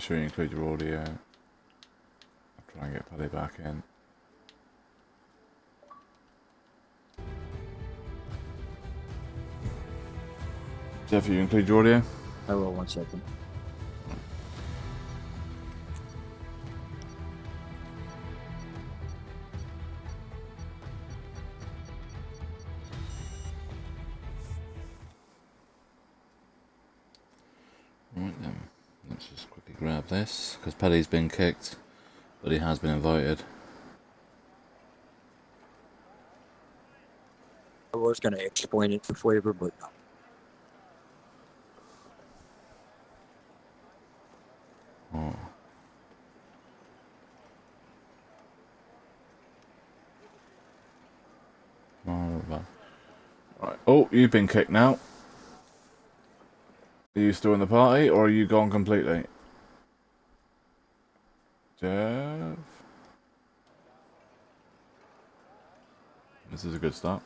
Make sure you include your audio. I'll try and get Paddy back in. Jeff, you include your audio? I will, 1 second. Right then, let's just quickly grab this, because Paddy's been kicked, but he has been invited. I was going to explain it for flavor, but no. Oh. Right. Oh, you've been kicked now. Are you still in the party, or are you gone completely? Jeff? This is a good start.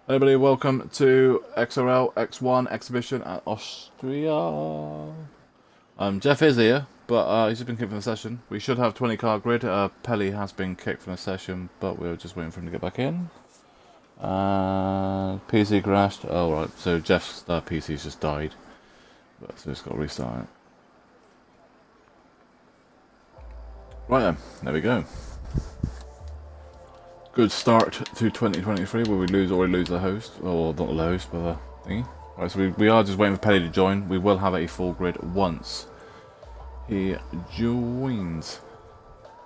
Hey everybody, welcome to XRL X1 exhibition at Austria. Jeff is here, but he's just been kicked from the session. We should have 20 card grid. Pelly has been kicked from the session, but we're just waiting for him to get back in. PC crashed. Oh right, so Jeff's PC's just died, but so it's got to restart it. Right then, there we go. Good start to 2023 where we already lose the host, or not the host, but the thingy. Right, so we are just waiting for Pelly to join. We will have a full grid once he joins.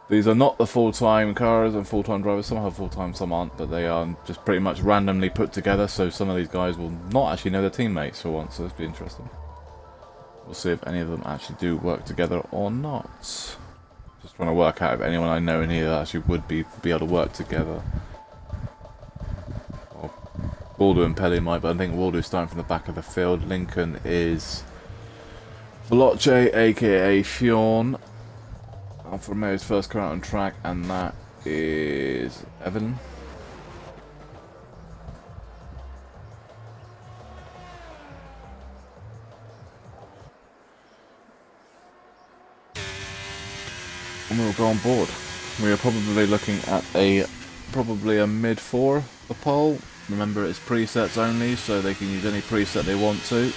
These are not the full-time cars and full-time drivers. Some have full-time, some aren't, but they are just pretty much randomly put together, so some of these guys will not actually know their teammates for once, so this will be interesting. We'll see if any of them actually do work together or not. Just trying to work out if anyone I know in here actually would be able to work together. Well, Waldo and Pelly might, but I think Waldo's starting from the back of the field. Lincoln is Veloce, aka Fionn. Alfa Romeo's first car out on track, and that is Evan. And we'll go on board. We are probably looking at probably a mid-4 the pole. Remember, it's presets only, so they can use any preset they want to.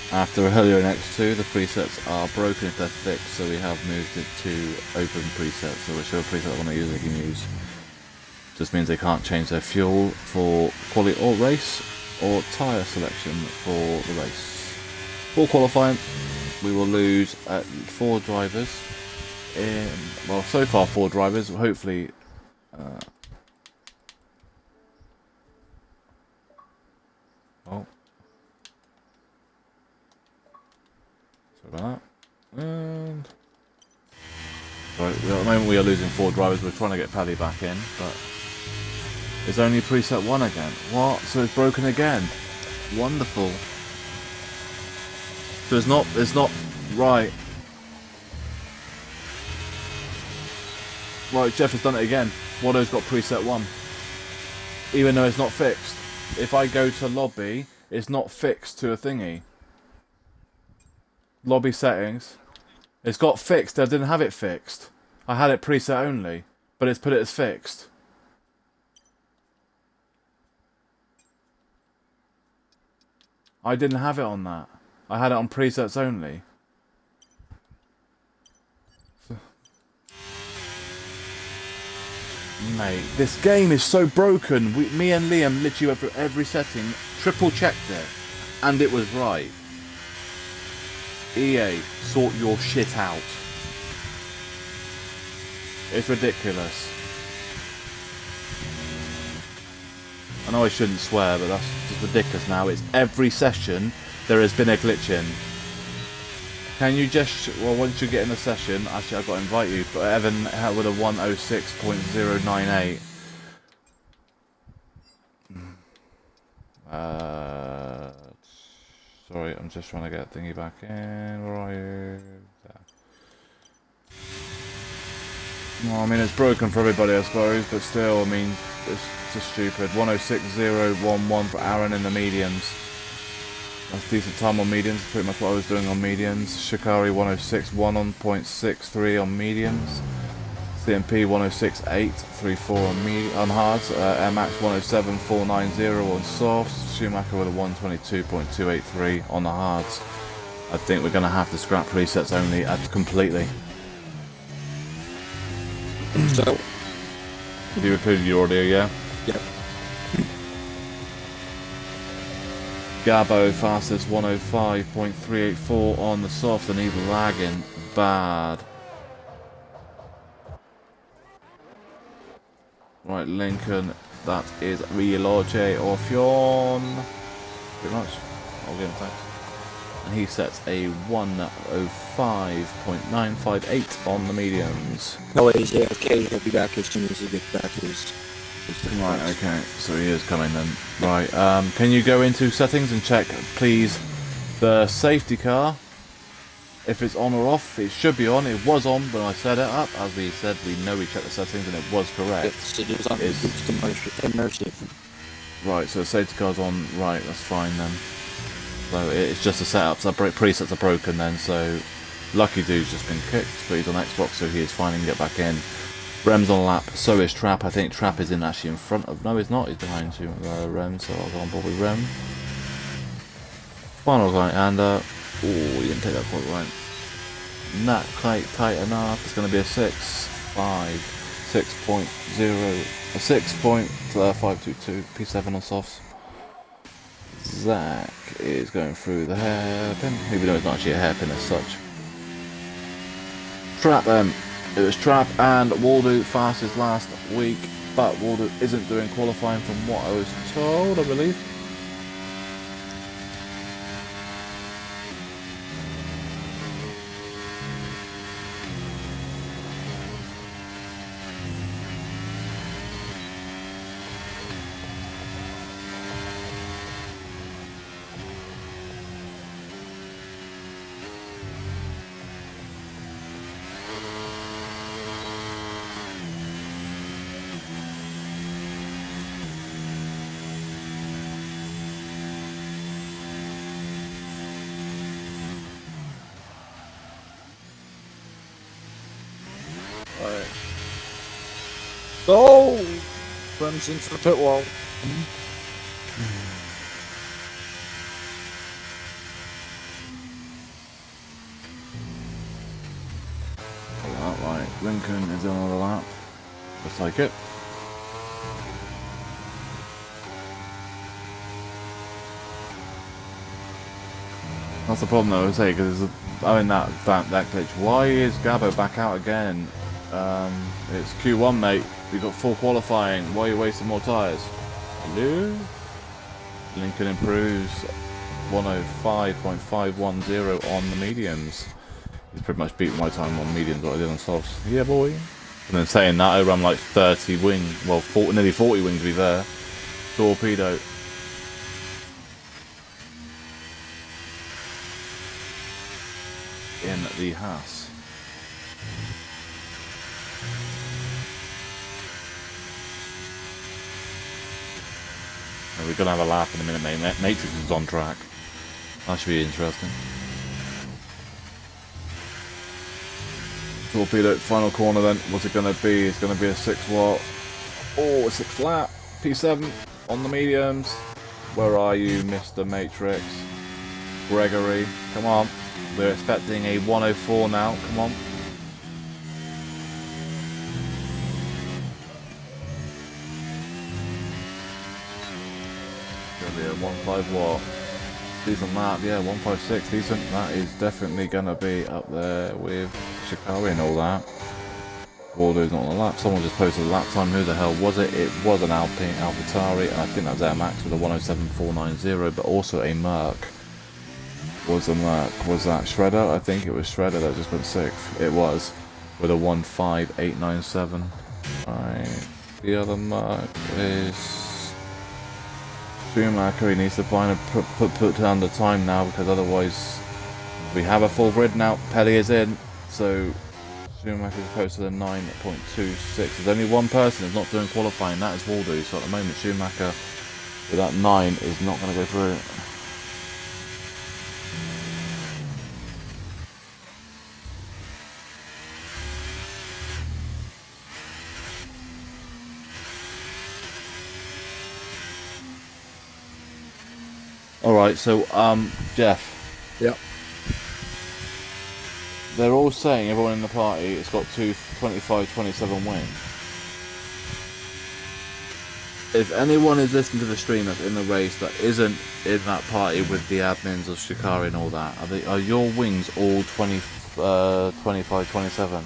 After earlier in X2, the presets are broken if they're fixed, so we have moved it to open presets, so whichever preset they want to use, they can use. Just means they can't change their fuel for quality or race, or tyre selection for the race. For qualifying, we will lose 4 drivers. Well, so far 4 drivers, hopefully... About that. And right, at the moment we are losing 4 drivers. We're trying to get Paddy back in, but it's only preset 1 again. What? So it's broken again. Wonderful. So it's not right. Right, Jeff has done it again. Waldo's got preset 1, even though it's not fixed. If I go to lobby, it's not fixed to a thingy. Lobby settings. It's got fixed. I didn't have it fixed. I had it preset only, but it's put it as fixed. I didn't have it on that. I had it on presets only. Mate, this game is so broken. Me and Liam literally went through every setting, triple checked it, and it was right. EA, sort your shit out. It's ridiculous. I know I shouldn't swear, but that's just ridiculous now. It's every session there has been a glitch in. Can you just... Well, once you get in the session... Actually, I've got to invite you. But Evan with a 106.098. Sorry, I'm just trying to get thingy back in. Where are you? There. Well, I mean, it's broken for everybody, I suppose, but still, I mean, it's just stupid. 106.011 for Aaron in the mediums. That's decent time on mediums, pretty much what I was doing on mediums. Shikari 106.1 on 0.63 on mediums. CMP 106.834 on hards. MX 107.490 on softs. Schumacher with a 122.283 on the hards. I think we're going to have to scrap presets only completely. So, Have you included your audio, yeah? yep. Gabo fastest 105.384 on the soft, and he's lagging bad. Right, Lincoln, that is Rioloce or Fionn. Pretty much. I'll give him thanks. And he sets a 105.958 on the mediums. No, he's AFK. He'll be back as soon as he gets back to his Right, okay, so he is coming then. Right, can you go into settings and check, please, the safety car? If it's on or off, it should be on. It was on when I set it up. As we said, we know we checked the settings and it was correct. It is on. It's immersive. Right, so the safety car's on. Right, that's fine then. So it's just a setup. So presets are broken then. So Lucky Dude's just been kicked, but he's on Xbox, so he is fine and get back in. Rem's on lap, so is Trap. I think Trap is actually in front of... No, he's not. He's behind you, Rem, so I'll go on board with Rem. Final line, and... oh, you didn't take that quite right. Not quite tight enough. It's going to be a 6.5, 6.0, a 6.522, P7 on softs. Zach is going through the hairpin, even though it's not actually a hairpin as such. Trap then. It was Trap and Waldo fastest last week, but Waldo isn't doing qualifying from what I was told, I believe. Go! Runs into the pit wall. Right, Lincoln is on another lap. Just like it. That's the problem though, I say, because I'm in that glitch. Why is Gabo back out again? It's Q1, mate. We got full qualifying. Why are you wasting more tyres? Hello? Lincoln improves 105.510 on the mediums. He's pretty much beaten my time on mediums what I did on softs. Yeah, boy. And then saying that, I ran like 30 wings. Well, nearly 40 wings to be there. Torpedo. In the Haas. We're going to have a laugh in a minute, mate. Matrix is on track. That should be interesting. Torpedo, final corner then. What's it going to be? It's going to be a 6 watt. Oh, a 6 flat. P7 on the mediums. Where are you, Mr. Matrix? Gregory, come on. We're expecting a 104 now. Come on. Gonna be a 1.5 watt. Decent lap, yeah, 156, decent. That is definitely gonna be up there with Shikari and all that. Waldo's not on the lap. Someone just posted the lap time. Who the hell was it? It was an Alpine AlphaTauri, and I think that was Air Max with a 107.490, but also a Merc. Was a Merc. Was that Shredder? I think it was Shredder that just went 6th. It was, with a 15897. Right. The other Merc is Schumacher. He needs to find a put down the time now, because otherwise we have a full grid now. Pelly is in, so Schumacher's posted a 9.26. There's only one person who's not doing qualifying, that is Waldo. So at the moment Schumacher with that 9 is not going to go through. Alright, so, Jeff. Yep. They're all saying, everyone in the party, it's got 25-27 wins. If anyone is listening to the stream that's in the race that isn't in that party with the admins of Shikari and all that, are your wings all 25-27?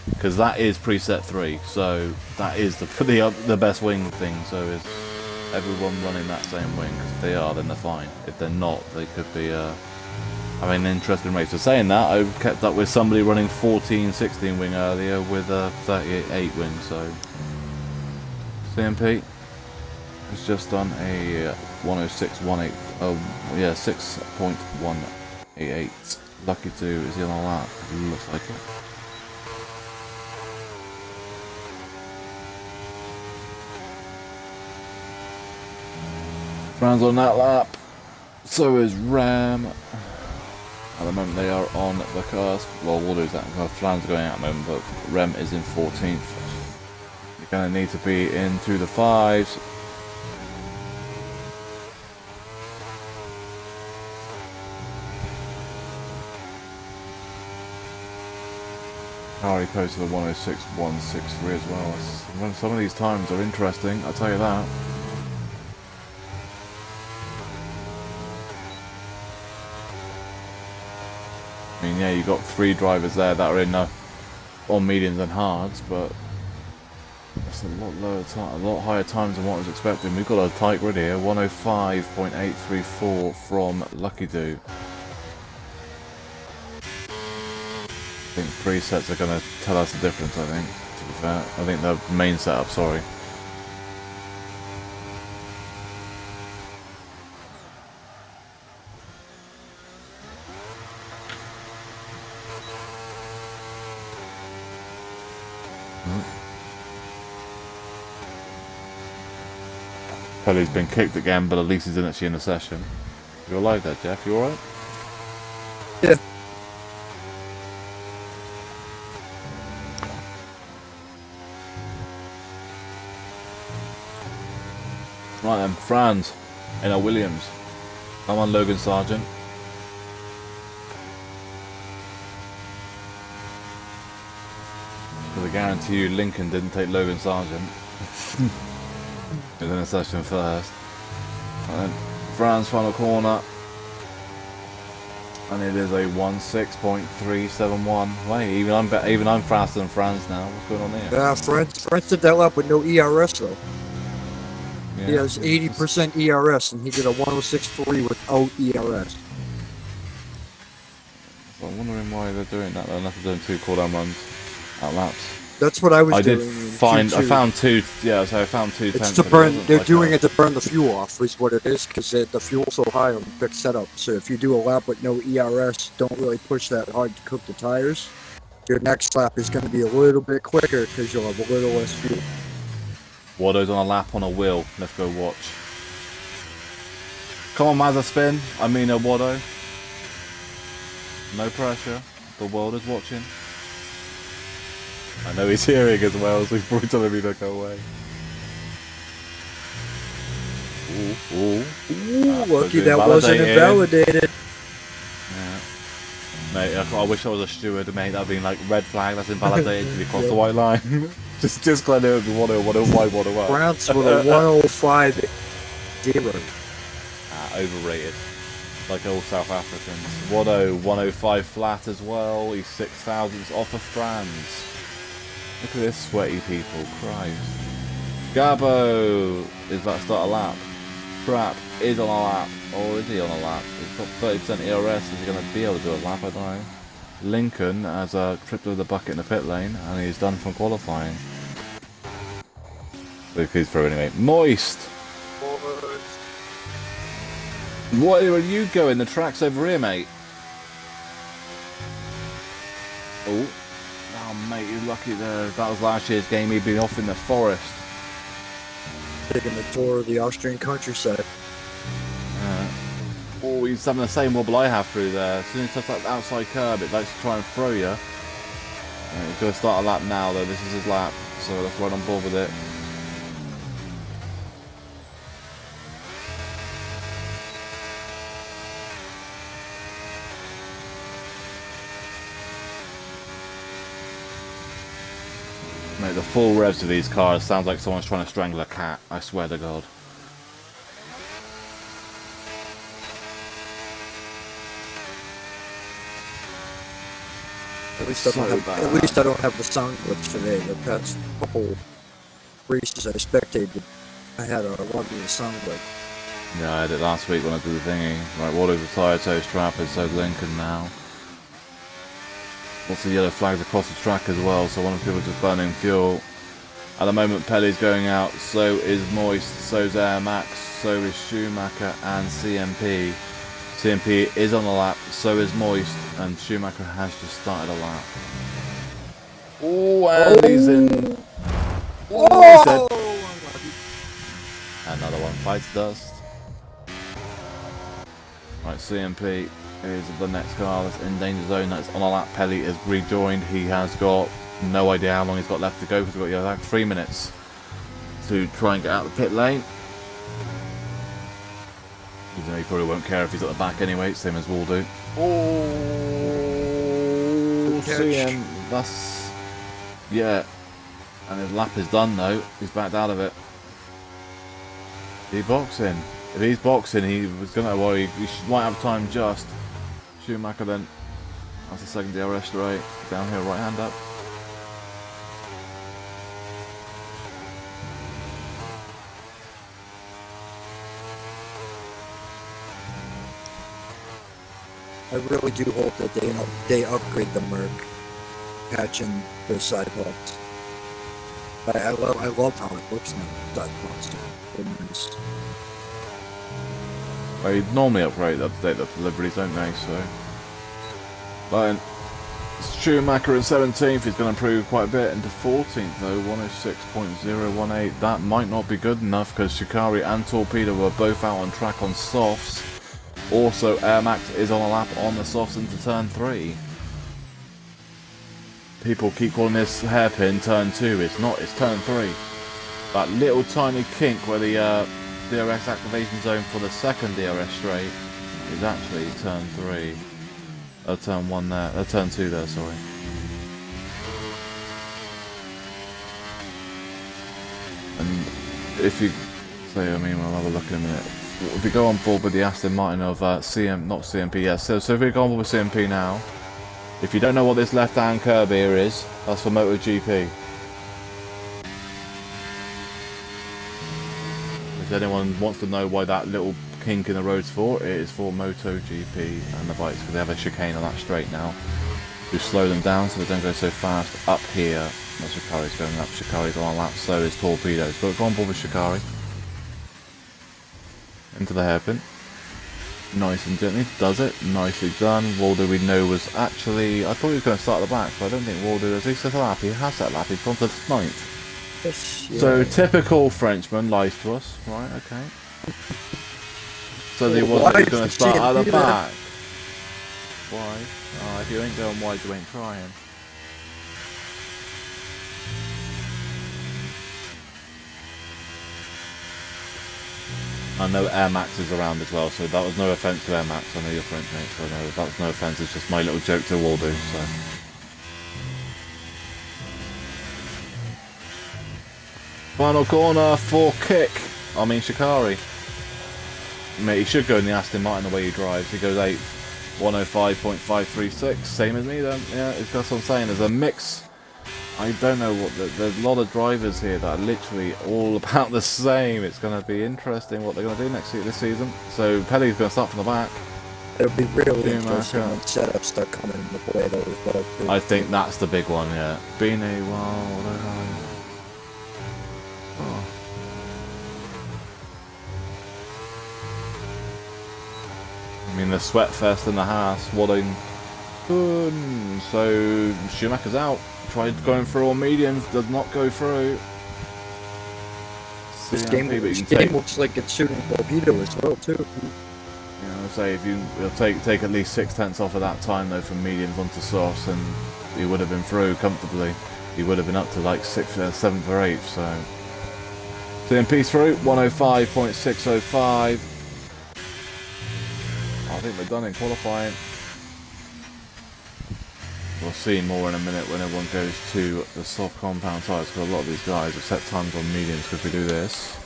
Because that is preset 3, so that is the best wing thing. So is everyone running that same wing? Because if they are, then they're fine. If they're not, they could be having an interesting race. So saying that, I kept up with somebody running 14-16 wing earlier with a 38 wing. So CMP has just done a 106.18. Oh yeah, 6.188. Lucky 2 is he on a lap? Looks like it. Fran's on that lap, so is Ram. At the moment they are on the cusp. Well, Waldo's that Fran's going out at the moment, but Rem is in 14th. You're going to need to be into the 5s. I already posted a 106.163 as well. Some of these times are interesting, I'll tell you that. I mean, yeah, you've got 3 drivers there that are in on mediums and hards, but it's a lot lower time, a lot higher times than what I was expecting. We've got a tight grid here, 105.834 from Lucky Do. I think presets are going to tell us the difference, I think, to be fair. I think the main setup, sorry. Pelly's been kicked again, but at least he's actually in the session. You're alive there, Jeff? You alright? Yeah. Right then, Franz in a Williams. Come on, Logan Sargent. Because I guarantee you Lincoln didn't take Logan Sargent. He was in a session first. And then Franz final corner. And it is a 16.371. Wait, even I'm faster than Franz now. What's going on here? Yeah, Franz did that lap with no ERS though. Yeah, He has 80% ERS, and he did a 106.3 without ERS. So I'm wondering why they're doing that. They're not doing 2 cooldown runs at laps. That's what I was doing. I found 2. Yeah, so I found 2 It's tenths. to burn. They're doing it to burn the fuel off, is what it is, because the fuel's so high on the fixed setup. So if you do a lap with no ERS, don't really push that hard to cook the tires. Your next lap is going to be a little bit quicker because you'll have a little less fuel. Watto's on a lap on a wheel. Let's go watch. Come on, Mazza spin. I mean a Watto. No pressure. The world is watching. I know he's hearing as well, so he's probably telling me to go away. Ooh. Lucky that wasn't invalidated. Yeah. Mate, I wish I was a steward, mate. That'd been like red flag, that's invalidated to cross the white line. just because I knew it would be 105. France with a 105.0. Overrated. Like all South Africans. 105 flat as well. He's 6,000 off of France. Look at this sweaty people, Christ. Gabo is about to start a lap. Crap is on a lap, or is he on a lap? He's got 30% ERS, is he going to be able to do a lap? I don't know. Lincoln has tripped over the bucket in the pit lane, and he's done from qualifying. Look, he's through anyway. Moist! Where are you going? The track's over here, mate. Oh, mate, you're lucky there. That was last year's game. He'd been off in the forest. Taking the tour of the Austrian countryside. Oh, he's having the same wobble I have through there. As soon as it's that outside curb, it likes to try and throw you. He's going to start a lap now, though. This is his lap, so let's run on board with it. Mate, the full revs of these cars sounds like someone's trying to strangle a cat, I swear to God. At least I don't have the sound glitch today. The past couple races I spectated, I had a lovely sound glitch. Yeah, I had it last week when I did the thingy. Right, Waldo's a tyre toast trap, so Lincoln now. Lots of yellow flags across the track as well, so one of the people just burning fuel. At the moment, Pelly's going out, so is Moist, so is Air Max, so is Schumacher and CMP. CMP is on a lap, so is Moist, and Schumacher has just started a lap. Oh, and he's in. Oh, another one fights dust. Right, CMP is the next car that's in danger zone. That's on a lap. Pelly is rejoined. He has got no idea how long he's got left to go because we've got like 3 minutes to try and get out of the pit lane. Even though he probably won't care if he's at the back anyway, same as Waldo. Oh, CM, that's, yeah. And his lap is done though. He's backed out of it. Is he boxing? If he's boxing, he was gonna. Well, he might have time just. Schumacher then. That's the second DRS straight. Down here, right hand up. I really do hope that they upgrade the Merc, patching the sidewalks. I love how it looks now. Sidewalks, they're nice. Well, you normally upgrade update the deliveries, don't they? So, but Schumacher in 17th is going to improve quite a bit into 14th though, 106.018. That might not be good enough because Shikari and Torpedo were both out on track on softs. Also, Air Max is on a lap on the softs into turn 3. People keep calling this hairpin turn 2. It's not, it's turn 3. That little tiny kink where the DRS activation zone for the second DRS straight is actually turn 3. Turn 1 there, turn 2 there, sorry. And if you say, I mean, we'll have a look in a minute. If we go on board with the Aston Martin of not CMP, yes. So if we go on board with CMP now, if you don't know what this left-hand curb here is, that's for MotoGP. If anyone wants to know why that little kink in the road's for, it is for MotoGP and the bikes, because they have a chicane on that straight now to slow them down so they don't go so fast up here. That's Shikari's going up, Shikari's on a lap, so is Torpedoes. But go on board with Shikari. Into the hairpin. Nice and gently, does it, nicely done. Waldo we know was actually, I thought he was going to start at the back, but I don't think Waldo has. He set a lap, he has that lap, he's gone to 9th. Yes, yeah. So typical Frenchman lies to us, right, okay. So he wasn't going to start at the back. Why? Oh, if you ain't going wide, you ain't trying. I know Air Max is around as well, so that was no offence to Air Max. I know you're French, mate, so I know that was no offence. It's just my little joke to Waldo. So. Final corner for Kick. I mean Shikari. Mate, he should go in the Aston Martin the way he drives. He goes 8th, 105.536. Same as me then. Yeah, that's what I'm saying. There's a mix. I don't know what, there's a lot of drivers here that are literally all about the same. It's going to be interesting what they're going to do this season. So Pelly's going to start from the back. It'll be really interesting when setups start coming into play though as well. I think that's the big one, yeah. Been a while. Oh. I mean, the sweat fest in the house, Wadding. So Schumacher's out. Tried going through all mediums, does not go through. This game looks like it's shooting Torpedo as well too. Yeah, I would say if you'll take at least 6/10 off of that time though from mediums onto softs, and he would have been through comfortably. He would have been up to like 6th, 7th or 8th. So CMP through 105.605. I think we're done in qualifying. We'll see more in a minute when everyone goes to the soft compound tyres, because a lot of these guys have set times on mediums because we do this.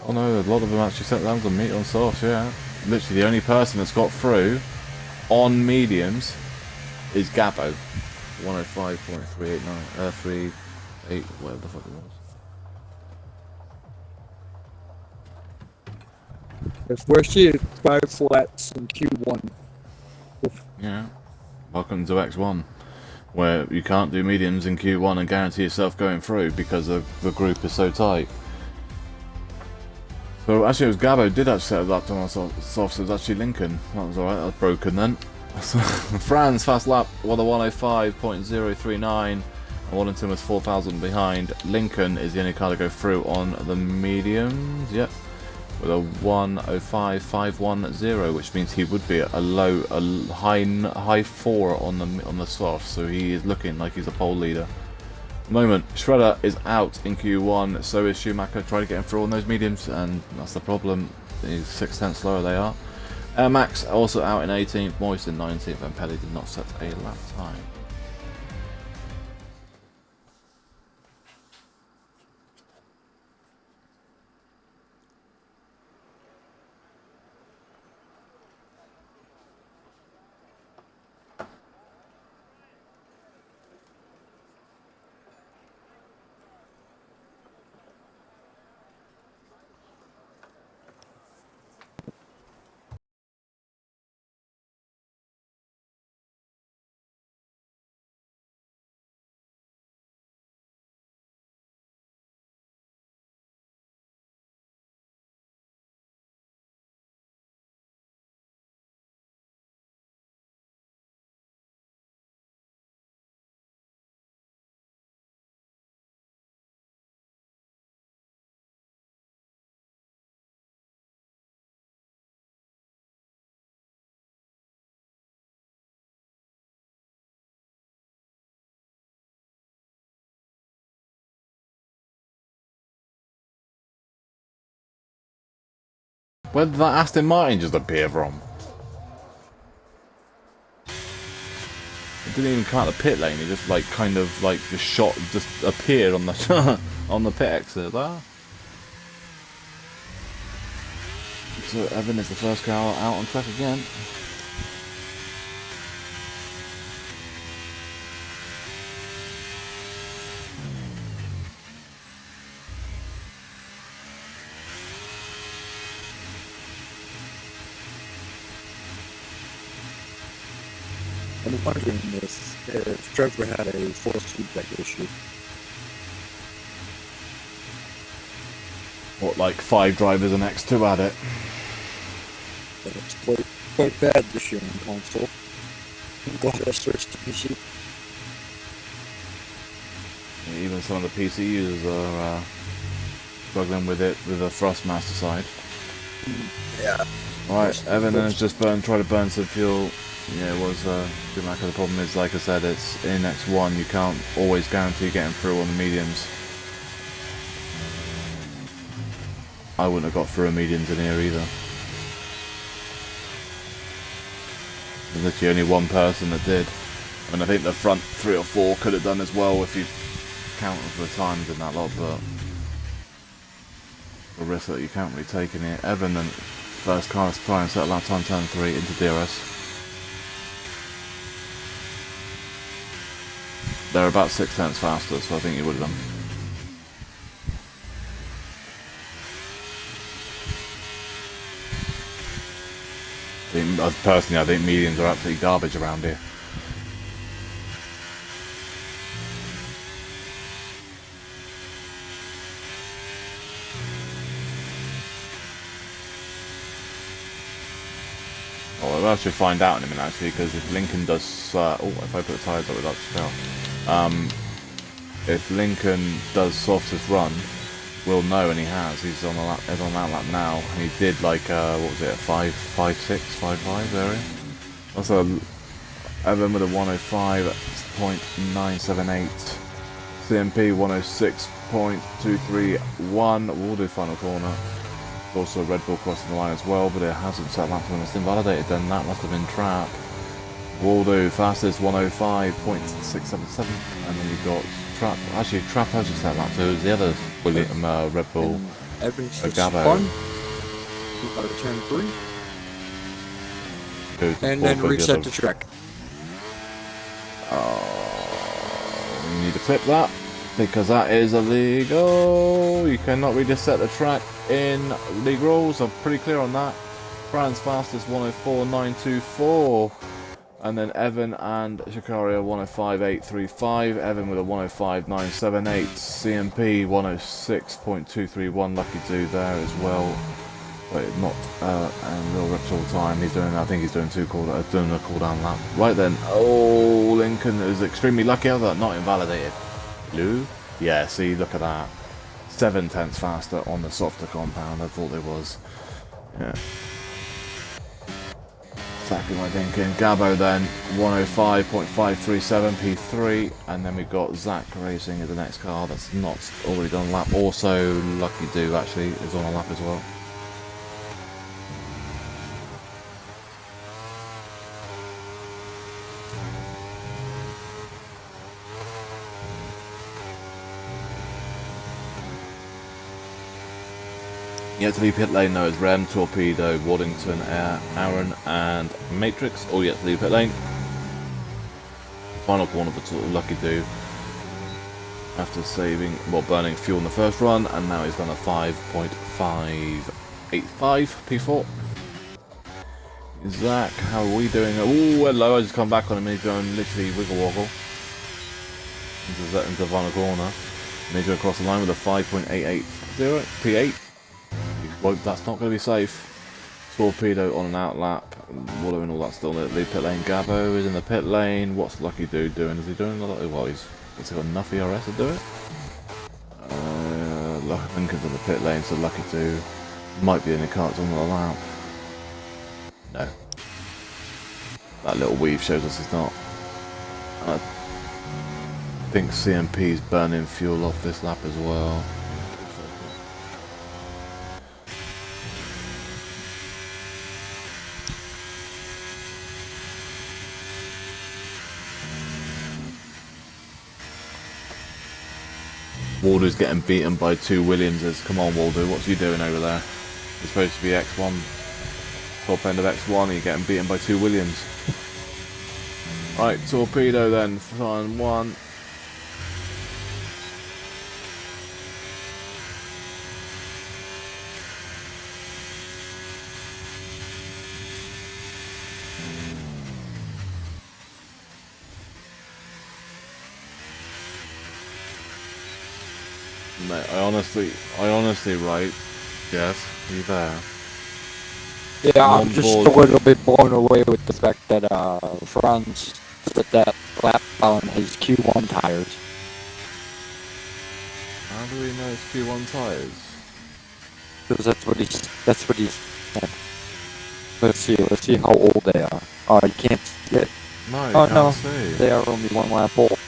Oh no, a lot of them actually set times on softs, yeah. Literally the only person that's got through on mediums is Gabbo. 105.389, 38, whatever the fuck it was. If we're seeing 5 flats in Q1. Yeah. Welcome to X1, where you can't do mediums in Q1 and guarantee yourself going through because the group is so tight. So actually it was Gabbo did actually set a lap time on softs, it was actually Lincoln. That was alright, that was broken then. Franz fast lap with a 105.039 and Wallington was 4,000 behind. Lincoln is the only car to go through on the mediums, yep, with a 105.510, which means he would be a high 4 on the soft, so he is looking like he's a pole leader. At the moment, Shredder is out in Q1, so is Schumacher trying to get him through on those mediums, and that's the problem. He's 6/10 slower they are. Max also out in 18th, Moist in 19th, and Pelly did not set a lap time. Where did that Aston Martin just appear from? It didn't even come out the pit lane, it just like kind of like just appeared on the on the pit exit there. So Evan is the first car out on track again. I'm wondering if Trevor had a force feedback issue. What, like 5 drivers and X2 at it? But it's quite bad this year on console. I'm glad I switched to PC. Yeah, even some of the PC users are struggling with it with the Thrustmaster side. Yeah. Right, Evan has just tried to burn some fuel. Yeah, it was Schumacher. The problem is, like I said, it's in X1. You can't always guarantee getting through on the mediums. I wouldn't have got through a mediums in here either. There's literally only one person that did. I mean, I think the front 3 or 4 could have done as well if you count for the times in that lot, but the risk that you can't really take in here. Evan, then first car to try and set a lap time, turn 3 into DRS. They're about 6/10 faster, so I think he would have done. Personally, I think mediums are absolutely garbage around here. Oh, we'll actually find out in a minute, actually, because if Lincoln does... oh, if I put the tyres up, we'd like to tell. If Lincoln does softest run, we'll know, and he has. He's on that lap now, and he did like what was it, 5.56, 5.5 area. Also, Evan with a 105.978, CMP 106.231. We'll do final corner. Also a Red Bull crossing the line as well, but it hasn't set lap time. It's invalidated. Then that must have been trap. Waldo fastest 105.677, and then you've got Trap. Actually, Trap has just that lap, so it was the other William Red Bull. And Evans just Gabo. spun. Turn 3. And then reset the track. You need to clip that, because that is illegal. You cannot reset the track in league rules. I'm pretty clear on that. Fran's fastest 104.924. And then Evan and Shakaria 105.835. Evan with a 105.978. CMP 106.231. Lucky dude there as well. But not and real rips all the time. He's doing. I think he's doing doing a cool down lap. Right then. Oh, Lincoln is extremely lucky. Other not invalidated. Lou. Yeah. See, look at that. 7/10 faster on the softer compound. I thought it was. Yeah. Exactly my thinking. Gabo then 105.537 P3, and then we've got Zach racing at the next car that's not already done a lap. Also, Lucky Do actually is on a lap as well. Yet to leave pit lane now is Rem, Torpedo, Waddington, Aaron, and Matrix. All yet to leave pit lane. Final corner for Lucky Do. After burning fuel in the first run, and now he's done a 5.585 P4. Zach, how are we doing? Oh, hello! I just come back on him. He's going literally wiggle woggle into the final corner, and he's going across the line with a 5.880 P8. Well, that's not going to be safe. Torpedo on an out lap. Water and all that still in the pit lane. Gabo is in the pit lane. What's Lucky Dude doing? Is he doing another? Well, he's got enough ERS to do it. Lincoln's in the pit lane, so Lucky Dude might be in the carts on the lap. No. That little weave shows us he's not. I think CMP's burning fuel off this lap as well. Waldo's getting beaten by 2 Williamses. Come on, Waldo, what's you doing over there? You're supposed to be X1. Top end of X1, and you're getting beaten by 2 Williams. Right, Torpedo then, flying 1. Mate, I honestly, right, yes, you there? Yeah, I'm just a little bit blown away with the fact that Franz did that lap on his Q1 tires. How do we know it's Q1 tires? Because that's what he said. Let's see how old they are. Oh, you can't see it. No, you can't see. They are only 1 lap old.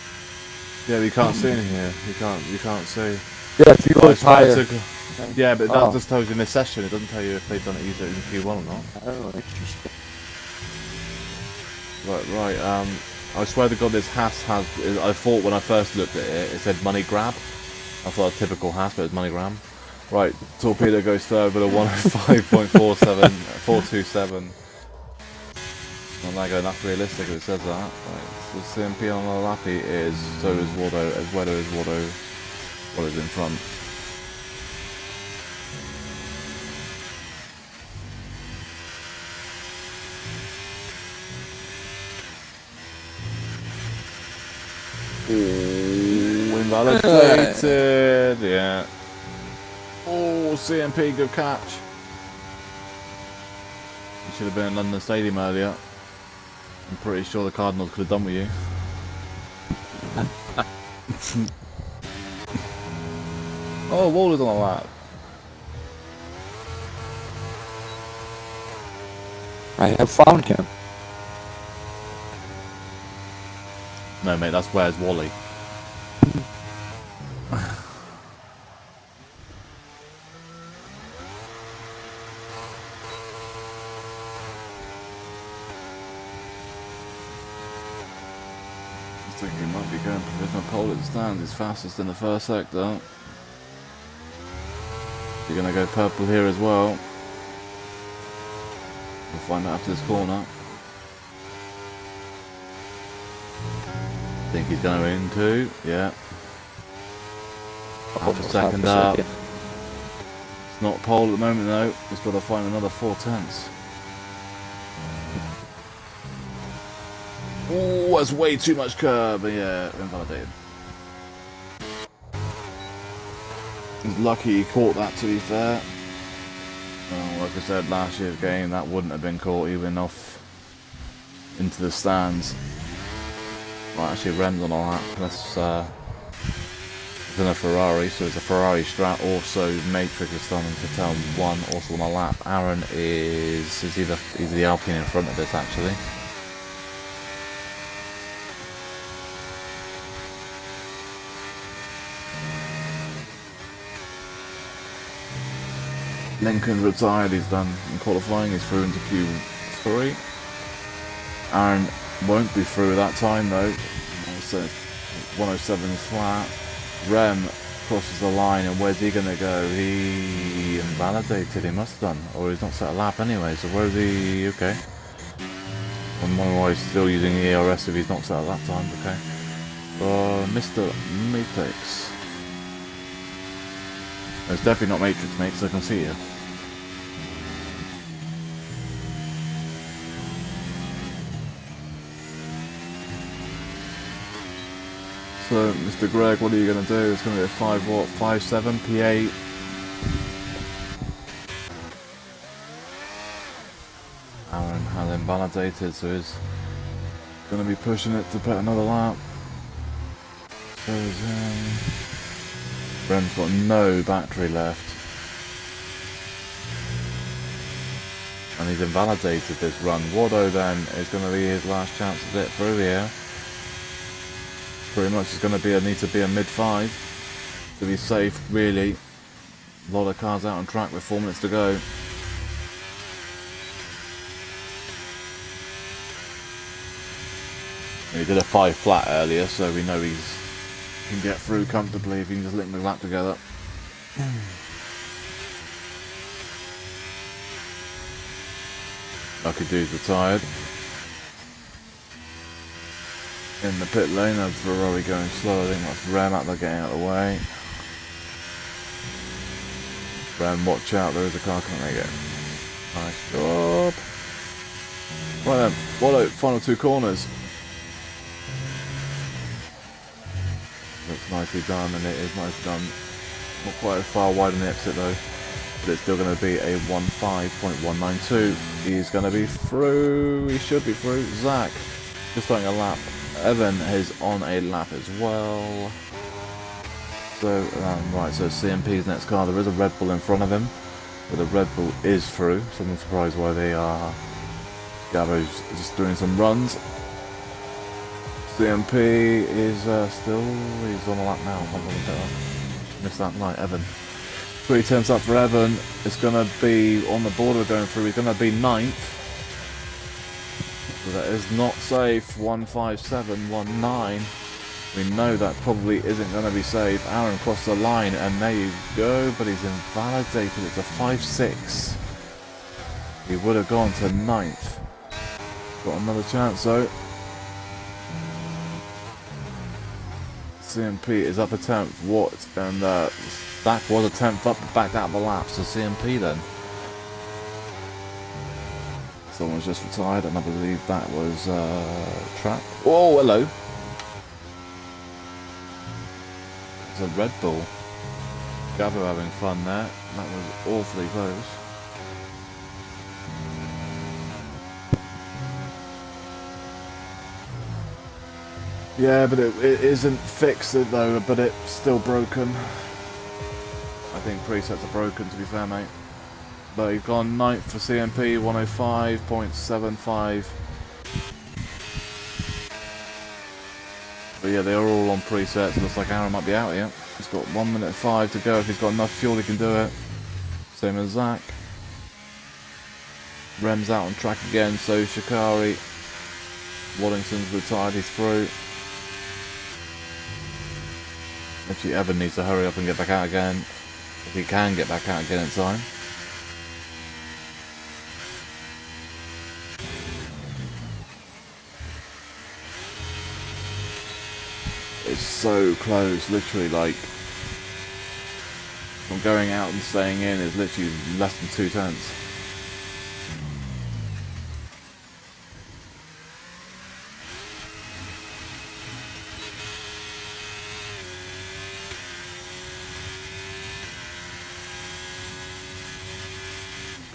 Yeah, you can't see in here. You can't see. Yeah, if you go higher. Yeah, but that just tells you in this session. It doesn't tell you if they've done it either in Q1 or not. Oh, interesting. Right. I swear to God, this Haas has. I thought when I first looked at it, it said money grab. I thought a typical Haas, but it's money grab. Right, Torpedo goes third with a 105.427. Not that good, that's realistic if it says that. Right, so CMP on the lappy is, so is Wardo, as well as Wardo. What is in front? Ooh, invalidated, yeah. Oh, CMP, good catch. You should have been in London Stadium earlier. I'm pretty sure the Cardinals could have done with you. Oh, Waller's on a lap. I have found him. No, mate, that's Where's Wally. There's my pole at the stand. He's fastest in the first sector. You're going to go purple here as well. We'll find out after this corner. I think he's going into, yeah. Half a second up. It's not pole at the moment though. He's got to find another 4/10. Oh, that's way too much curb. Yeah, invalidated. He's lucky he caught that, to be fair. Like I said last year's game, that wouldn't have been caught. He went off into the stands. Right, actually, Rem's on all that. It's in a Ferrari, so it's a Ferrari Strat. Also, Matrix is starting to turn 1, also on a lap. Aaron is he's the Alpine in front of this, actually. Lincoln retired, he's done in qualifying, he's through into Q3. Aaron won't be through that time though, so 107 flat. Rem crosses the line, and where's he going to go? He invalidated, he must have done, or he's not set a lap anyway, so where's he? Okay. I'm wondering why he's still using the ERS if he's not set a lap time, okay. Mr. Matrix. It's definitely not Matrix, mate, because I can see you. So, Mr. Greg, what are you going to do? It's going to be a 5.7 P8. Aaron has invalidated, so he's going to be pushing it to put another lap. So Rem's got no battery left. And he's invalidated this run. Wado then is going to be his last chance to get through here. Pretty much it's going to need to be a mid-5 to be safe, really. A lot of cars out on track with 4 minutes to go. He did a 5 flat earlier, so we know he can get through comfortably if he can just link the lap together. Lucky dude's retired. In the pit lane, a Ferrari going slow. I think that's Rem out there getting out of the way. Rem, watch out, there is a car coming again. Nice job. Right then, Wallow, final 2 corners. Looks nicely done, and it is nicely done. Not quite as far wide on the exit though, but it's still going to be a 1.5.192. He's going to be through. He should be through. Zach just starting a lap. Evan is on a lap as well. So right, so CMP's next car. There is a Red Bull in front of him, but the Red Bull is through. So I'm surprised why they are. Gabo's just doing some runs. CMP is he's on a lap now. Missed that light, Evan. 3/10 up for Evan. It's going to be on the border going through. He's going to be 9th. So that is not safe. 157.19. We know that probably isn't going to be safe. Aaron crossed the line, and there you go. But he's invalidated. It's a 5.6. He would have gone to 9th. Got another chance though. CMP is up a 10th. What? And Stack was a 10th up, but backed out of the lap. So CMP then. Someone's just retired, and I believe that was Trap. Oh, hello. It's a Red Bull. Gabo having fun there. That was awfully close. Yeah, but it isn't fixed though, but it's still broken. I think presets are broken, to be fair, mate. But he's gone 9th for CMP, 105.75. But yeah, they are all on presets. It looks like Aaron might be out here. He's got 1 minute 5 to go. If he's got enough fuel, he can do it. Same as Zach. Rem's out on track again, so Shikari. Waddington's retired, he's through. Actually, Evan needs to hurry up and get back out again. If he can get back out again in time. It's so close, literally, like, from going out and staying in is literally less than 2/10.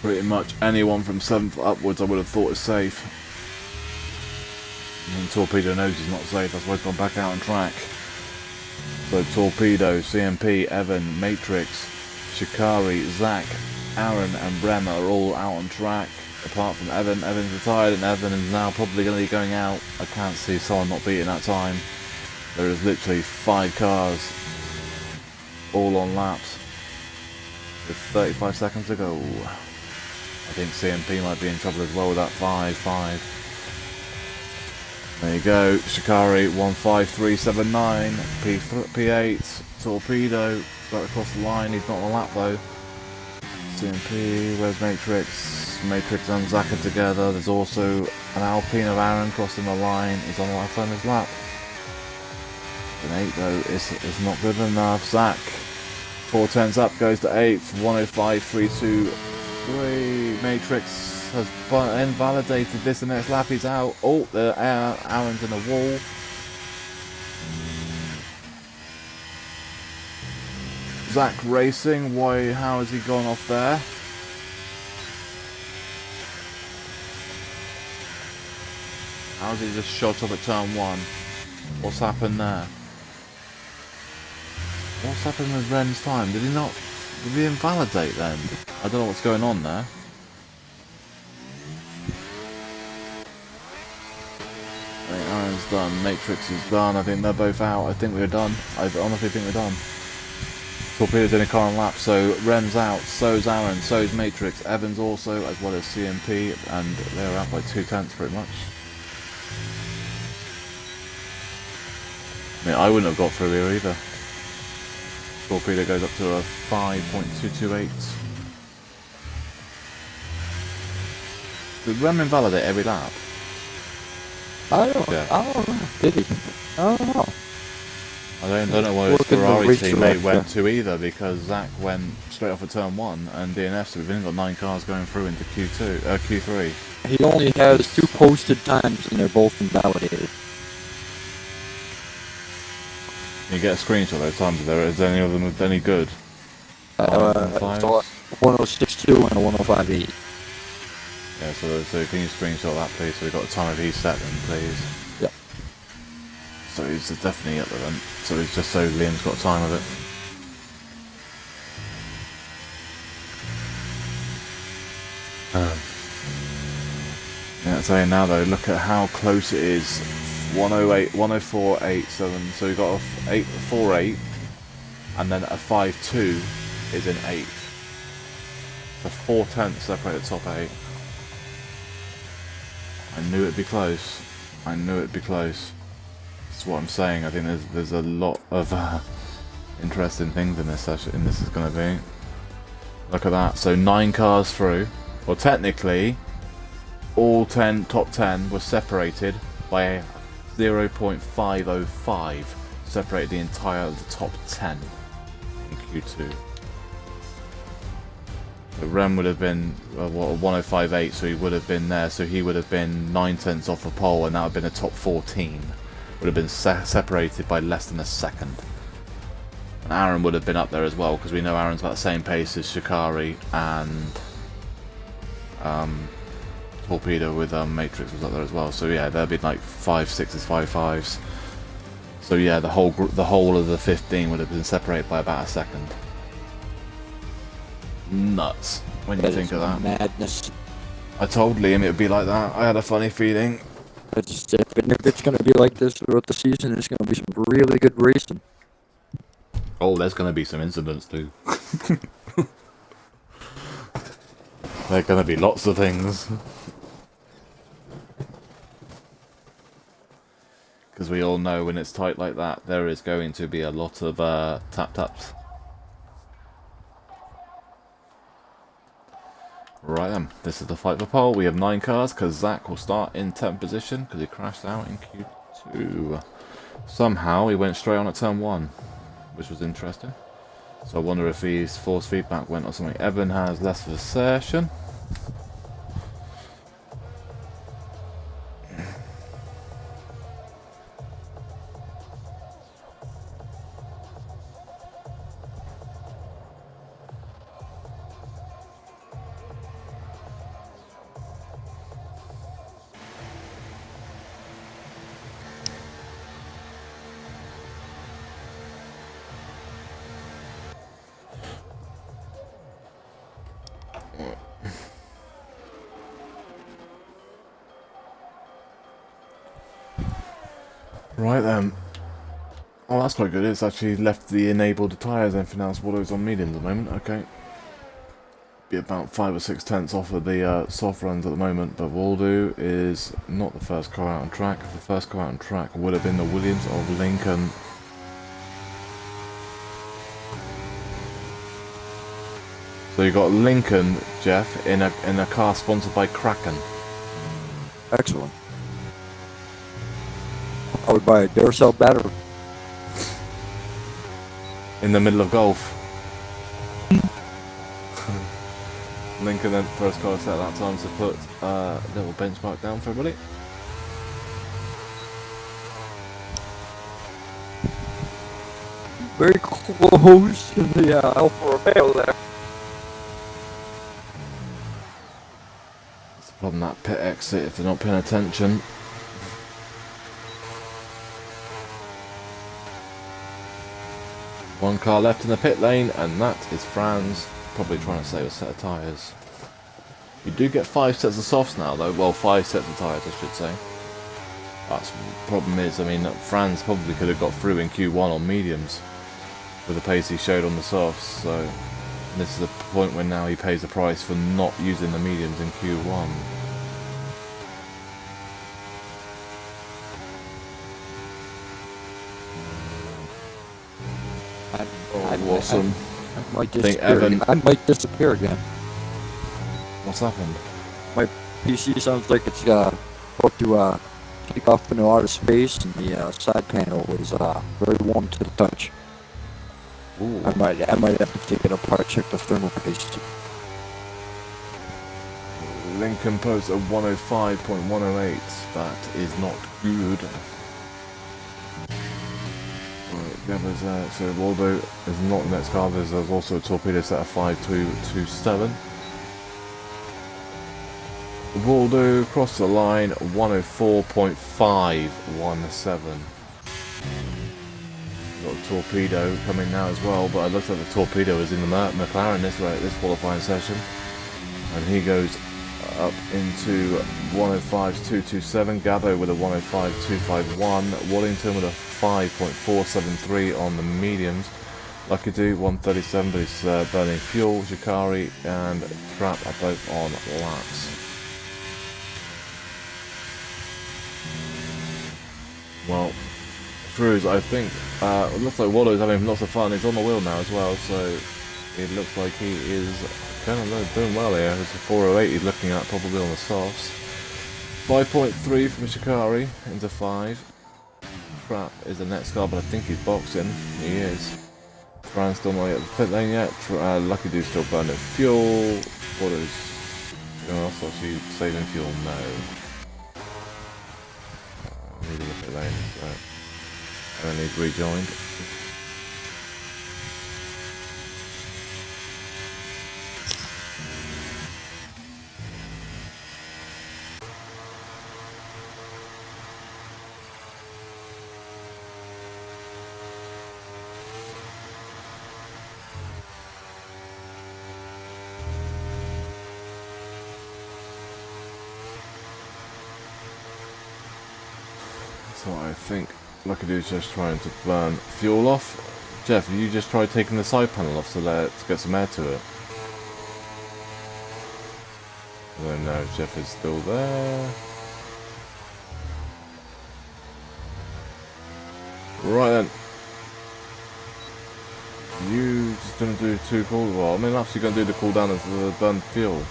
Pretty much anyone from 7th upwards I would have thought is safe. And Torpedo knows he's not safe, that's why he's gone back out on track. So Torpedo, CMP, Evan, Matrix, Shikari, Zach, Aaron and Rem are all out on track. Apart from Evan. Evan's retired and Evan is now probably going to be going out. I can't see someone not beating that time. There is literally 5 cars all on laps with 35 seconds to go. I think CMP might be in trouble as well with that 5-5. There you go, Shikari 15379, P8, Torpedo, got across the line, he's not on the lap though. CMP, where's Matrix? Matrix and Zach are together, there's also an Alpine of Aaron crossing the line, he's on the left on his lap. An 8 though, is not good enough, Zach, 4/10 up, goes to 8th, 105.323, Matrix has invalidated this, the next lap he's out. Oh, the Aaron's in a wall. Zach racing, why, how has he gone off there? How's he just shot up at turn 1? What's happened there? What's happened with Ren's time? Did he invalidate then? I don't know what's going on there. I think Aaron's done, Matrix is done, I think they're both out, I think we're done. I honestly think we're done. Torpedo's in a car on lap, so Rem's out, so's Aaron, so's Matrix, Evans also, as well as CMP, and they're out by 2/10 pretty much. I mean, I wouldn't have got through here either. Torpedo goes up to a 5.228. Did Rem invalidate every lap? I don't know. Did he? I don't know. I don't know why his Ferrari teammate went to either, because Zach went straight off at turn 1 and DNF, so we've only got 9 cars going through into Q3. He only has 2 posted times and they're both invalidated. Can you get a screenshot of those times? Is any of them any good? 106.2 and a 105.8. Yeah, so can you screenshot that please? So we've got a time of each set then, please. Yep. So he's definitely at the event. So it's just so Liam's got time of it. Yeah, saying now though, look at how close it is. 108, 104.87. So we got a 8.48, and then a 5.2 is in 8th. So 4/10 separate the top 8. I knew it'd be close. I knew it'd be close. That's what I'm saying. I think there's a lot of interesting things in this session. This is going to be. Look at that. So 9 cars through. Well, technically, all top 10 were separated by 0.505. Separated the entire of the top 10 in Q2. So Rem would have been 105.8, so he would have been there. So he would have been 9/10 off the pole, and that would have been a top 14. Would have been separated by less than a second. And Aaron would have been up there as well, because we know Aaron's about the same pace as Shikari and Torpedo with Matrix was up there as well. So yeah, there'd be like 5.6s, 5.5s. So yeah, the whole of the 15 would have been separated by about a second. Nuts when you think of that. Madness. I told Liam it would be like that. I had a funny feeling. If it's going to be like this throughout the season, there's going to be some really good racing. Oh, there's going to be some incidents too. There are going to be lots of things. Because we all know when it's tight like that, there is going to be a lot of tap-taps. Right then, this is the fight for pole. We have 9 cars, because Zach will start in 10th position, because he crashed out in Q2. Somehow, he went straight on at turn 1, which was interesting. So I wonder if his force feedback went or something. Evan has less of a session. Right then. Oh, that's quite good. It's actually left the enabled tyres. Everything else, Waldo's on mediums at the moment. Okay. Be about 5 or 6 tenths off of the soft runs at the moment, but Waldo is not the first car out on track. The first car out on track would have been the Williams of Lincoln. So you got Lincoln, Jeff, in a car sponsored by Kraken. Excellent. I would buy a Duracell battery. In the middle of golf. Lincoln then first car set that time to put a little benchmark down for everybody. Very close to the Alfa Romeo there. It's the problem, that pit exit, if they're not paying attention. One car left in the pit lane, and that is Franz, probably trying to save a set of tyres. You do get 5 sets of softs now though, well 5 sets of tyres I should say. That's the problem is, I mean, Franz probably could have got through in Q1 on mediums with the pace he showed on the softs, so this is the point where now he pays the price for not using the mediums in Q1. Awesome. I might disappear. I might disappear again. What's happened? My PC sounds like it's about to take off into outer space, and the side panel is very warm to the touch. Ooh. I might have to take it apart, check the thermal paste. Lincoln posts a 105.108. That is not good. Yeah, so Waldo is not the next car. There's also a torpedo set of 5227. Waldo crossed the line 104.517. Got a torpedo coming now as well, but it looks like the torpedo is in the McLaren this qualifying session, and he goes up into 105.227. Gabo with a 105.251. Wallington with a 5.473 on the mediums. Lucky Do 137, but he's burning fuel. Shikari and Trap are both on laps. Well, Cruz, I think it looks like Waldo's having lots of fun. He's on the wheel now as well, so it looks like he is kind of doing well here. It's a 408 he's looking at, probably on the softs. 5.3 from Shikari into 5. Trap is the next car, but I think he's boxing. He is. Fran's still not at the pit lane yet. Lucky Dude's still burning fuel. Waldo's actually saving fuel? No. Leaving the pit lane, right. And then he's rejoined. So I think Lucky Dude's just trying to burn fuel off. Jeff, you just tried taking the side panel off to get some air to it. I don't know if Jeff is still there. Right then. You just gonna do 2 calls? Well, I mean, after you're gonna do the cooldown into the burn fuel.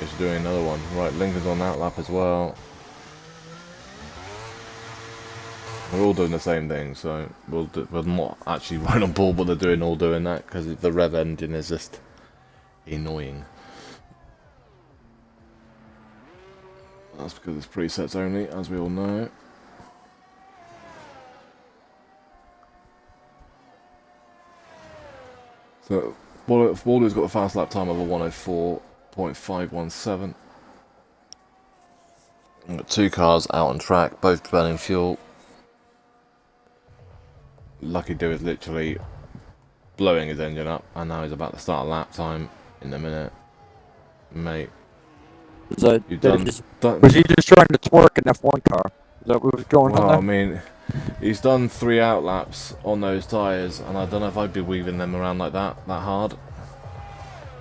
Just doing another one. Right, Lincoln's on that lap as well. We're all doing the same thing, so we're not actually right on board what they're doing, all doing that, because the rev engine is just annoying. That's because it's presets only, as we all know. So, Waldo's got a fast lap time of a 104.517. We've got 2 cars out on track, both burning fuel. Lucky Do is literally blowing his engine up, and now he's about to start a lap time in a minute. Mate, Was you've done... Was he just trying to twerk an F1 car? Is that what was going on there? I mean, he's done 3 out laps on those tyres, and I don't know if I'd be weaving them around like that hard.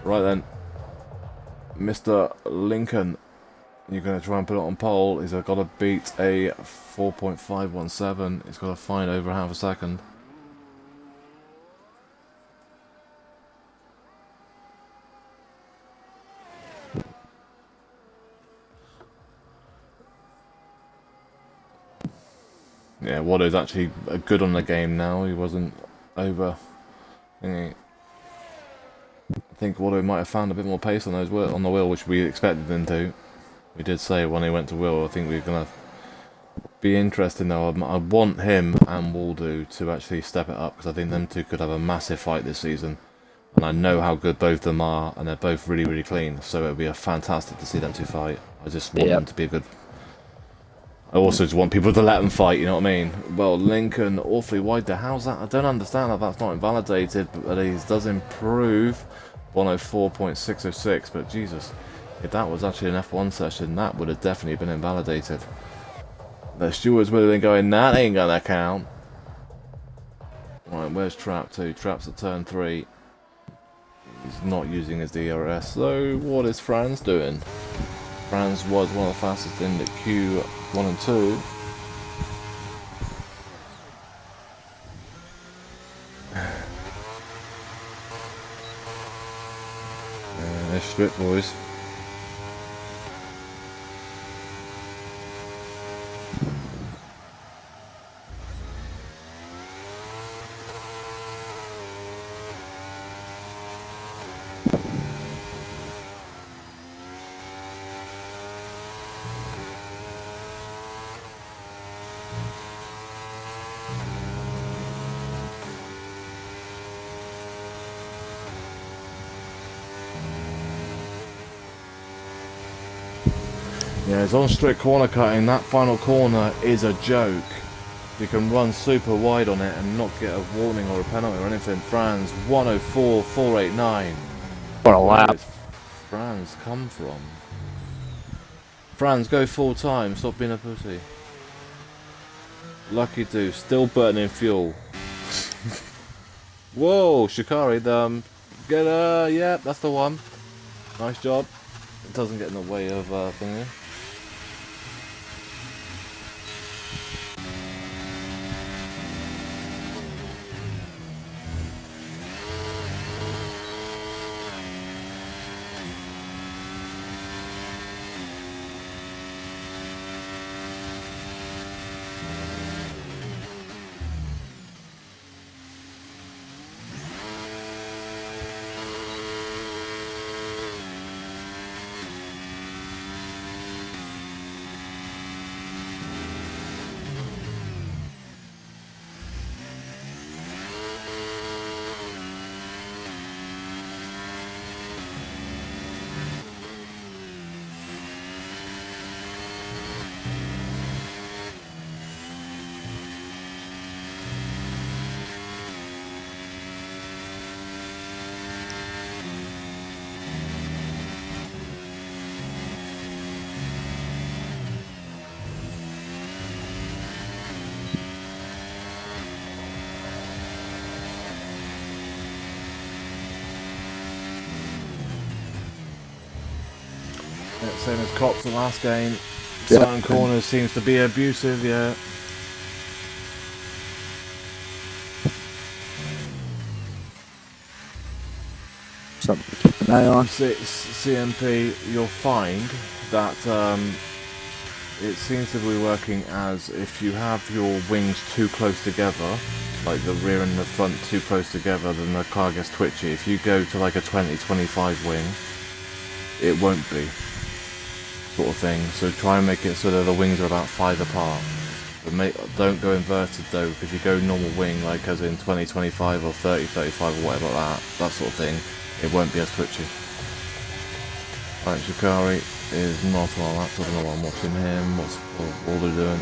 Right then, Mr. Lincoln, you're going to try and put it on pole. He's got to beat a 4.517. He's got to find over half a second. Yeah, Waldo's actually good on the game now. He wasn't over. I think Waldo might have found a bit more pace on those on the wheel, which we expected him to. We did say when he went to wheel, I think we're gonna be interesting though. I want him and Waldo to actually step it up, because I think them two could have a massive fight this season. And I know how good both of them are, and they're both really, really clean. So it would be fantastic to see them two fight. I just want them to be a good. I also just want people to let them fight, you know what I mean? Well, Lincoln, awfully wide there. How's that? I don't understand how that's not invalidated, but he does improve 104.606, but Jesus, if that was actually an F1 session, that would have definitely been invalidated. The stewards would have been going, that ain't gonna count. Right, where's Trap 2? Trap's at turn 3. He's not using his DRS, so what is Franz doing? Franz was one of the fastest in the Q1 and 2. There's strip, boys. Yeah, it's on strict corner cutting. That final corner is a joke. You can run super wide on it and not get a warning or a penalty or anything. Franz, 104.489. What a lap. Where's Franz come from? Franz, go full time. Stop being a pussy. Lucky Do, still burning fuel. Whoa, Shikari, get yeah, that's the one. Nice job. It doesn't get in the way of thingy. Yeah, same as Cops the last game. Certain corners seems to be abusive, yeah. something to keep an eye on. CMP, you'll find that it seems to be working as if you have your wings too close together, like the rear and the front too close together, then the car gets twitchy. If you go to like a 20-25 wing, it won't be, sort of thing. So try and make it so that the wings are about 5 apart. But don't go inverted though, because if you go normal wing, like as in 20-25 or 30-35 or whatever like that sort of thing, it won't be as twitchy. Right, Shikari is not on our laptop, I don't know why I'm watching him. What's Waldo doing?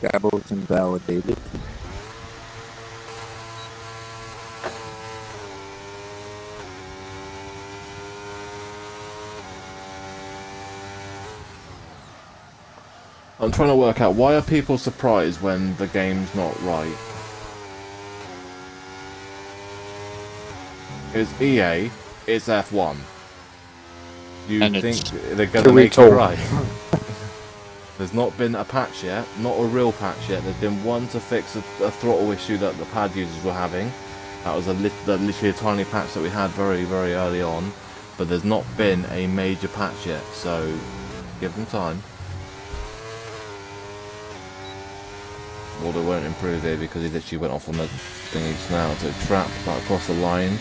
Gabo's invalidated. I'm trying to work out, why are people surprised when the game's not right? It's EA, it's F1. You And think it's they're going to make it told. right? There's not been a patch yet, not a real patch yet. There's been one to fix a throttle issue that the pad users were having. That was literally a tiny patch that we had very, very early on. But there's not been a major patch yet, so give them time. Waldo won't improve here because he literally went off on the thingy now. So Trap back across the line.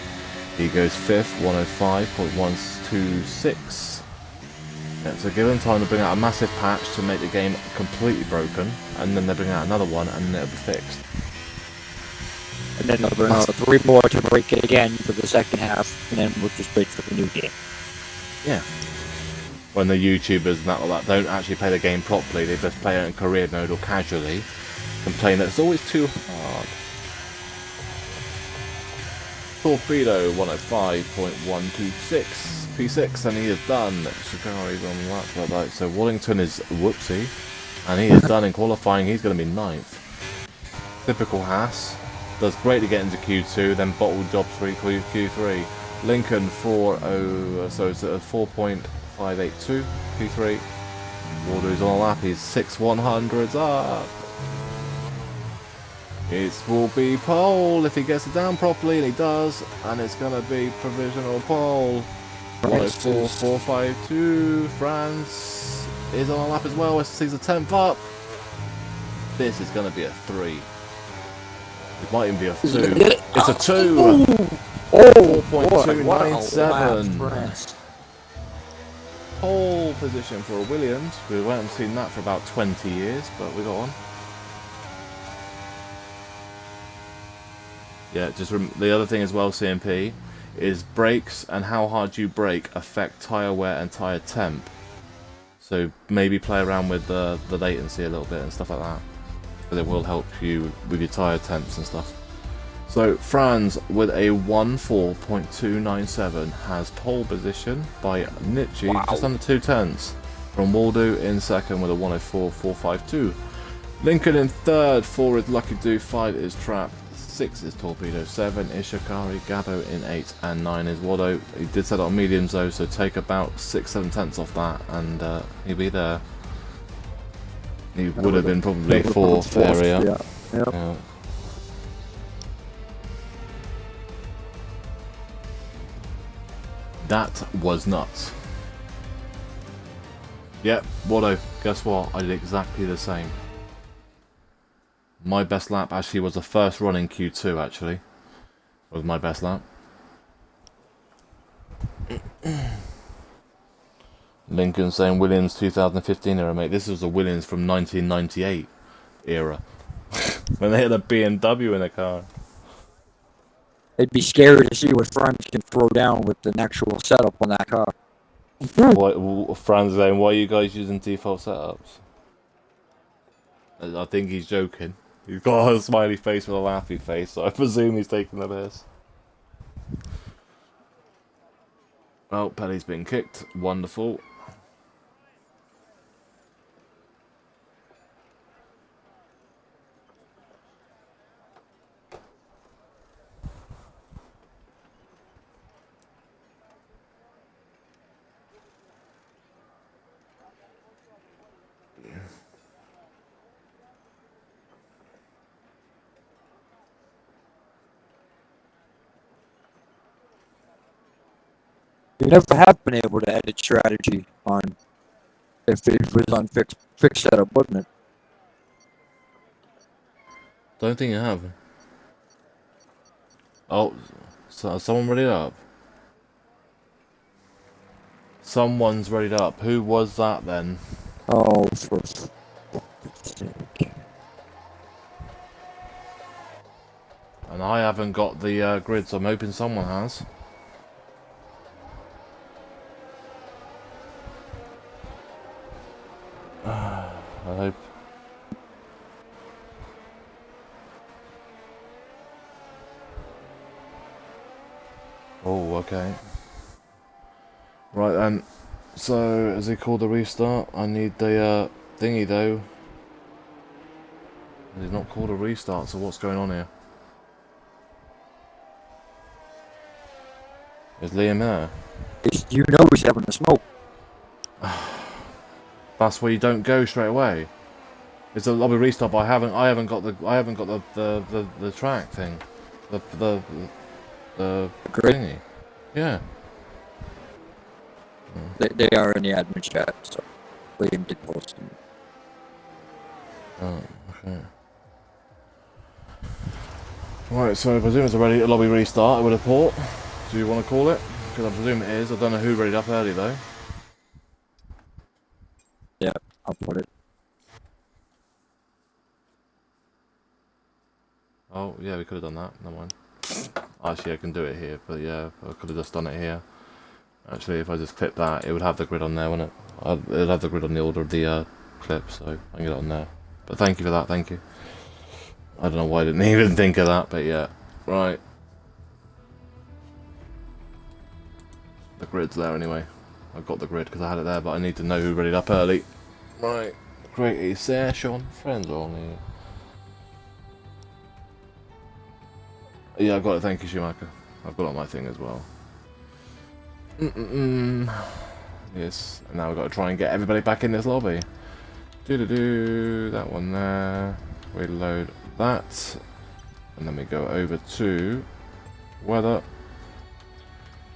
He goes 5th, 105.126. Yeah, so give them time to bring out a massive patch to make the game completely broken, and then they bring out another one and it'll be fixed. And then they'll bring out 3 more to break it again for the second half, and then we'll just wait for the new game. Yeah. When the YouTubers and that don't actually play the game properly, they just play it in career mode or casually, complain that it's always too hard. Torpedo 105.126 P6, and he is done. Shikari's on that right. So Wallington is whoopsie, and he is done in qualifying. He's going to be 9th. Typical Haas. Does great to get into Q2, then bottle job 3 Q3. Lincoln 4.0, so it's at 4.582 Q3. Waldo's on a lap. He's 6/100s up. It will be pole if he gets it down properly, and he does, and it's going to be provisional pole. 104.452. France is on a lap as well. He's a 10th up. This is going to be a 3. It might even be a 2. It's a 2. 4.297. Pole position for Williams. We haven't seen that for about 20 years, but we got one. Yeah, just the other thing as well, CMP, is brakes and how hard you brake affect tyre wear and tyre temp. So maybe play around with the latency a little bit and stuff like that, because it will help you with your tyre temps and stuff. So Franz with a 14.297 has pole position by Nietzsche, just under 2/10 from Waldo in second with a 104.452. Lincoln in third, 4 is Lucky Do, 5 is Trap, 6 is Torpedo, 7 is Shikari, Gabo in 8, and 9 is Waldo. He did set it on mediums though, so take about 6-7 tenths off that, and he'll be there. He would have been probably 4th area. Yeah. Yep. Yeah. That was nuts. Yep, Waldo, guess what? I did exactly the same. My best lap actually was the first run in Q2, actually. Was my best lap. Lincoln saying Williams 2015 era, mate. This was the Williams from 1998 era. When they had a BMW in the car. It'd be scary to see what Franz can throw down with an actual setup on that car. Franz saying, why are you guys using default setups? I think he's joking. He's got a smiley face with a laughy face, so I presume he's taking the piss. Well, Pelly's been kicked. Wonderful. You never have been able to edit strategy on if it was on fixed setup, wouldn't it? Don't think you have. Oh, so someone ready up? Someone's ready up. Who was that then? Oh, for fuck's sake. And I haven't got the grid, so I'm hoping someone has. I hope. Oh, okay. Right then. So, is it called a restart? I need the thingy though. It's not called a restart, so what's going on here? Is Liam there? You know he's having a smoke. That's where you don't go straight away. It's a lobby restart, but I haven't got the track thing, the thingy. Yeah. They are in the admin chat, so Liam did post them. Oh, okay. Right, so I presume it's a lobby restart. I would have thought. Do you want to call it? Because I presume it is. I don't know who readied up early though. Yeah, I'll put it. Oh, yeah, we could have done that. Never mind. Actually, I can do it here, but yeah, I could have just done it here. Actually, if I just clip that, it would have the grid on there, wouldn't it? It would have the grid on the order of the clip, so I can get it on there. But thank you for that, thank you. I don't know why I didn't even think of that, but yeah. Right. The grid's there anyway. I've got the grid because I had it there, but I need to know who readied up early. Right. Great a session. Friends only. Yeah, I've got it. Thank you, Schumacher. I've got it on my thing as well. Yes. And now we've got to try and get everybody back in this lobby. That one there. We load that. And then we go over to weather.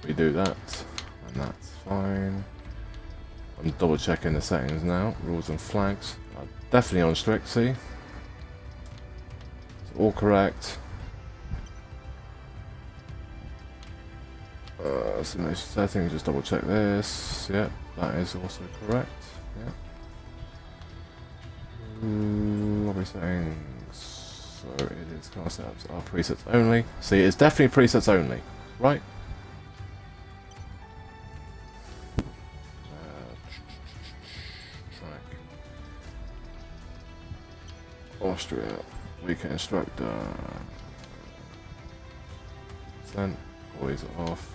We do that. And that's fine. I'm double checking the settings now. Rules and flags. Definitely on strict, see? It's all correct. Simulation settings, just double check this. Yep, that is also correct. Yep. Lobby settings. So it is car setups are presets only. See, it's definitely presets only, right? Track. Austria. Weekend instructor. Sent. Always off.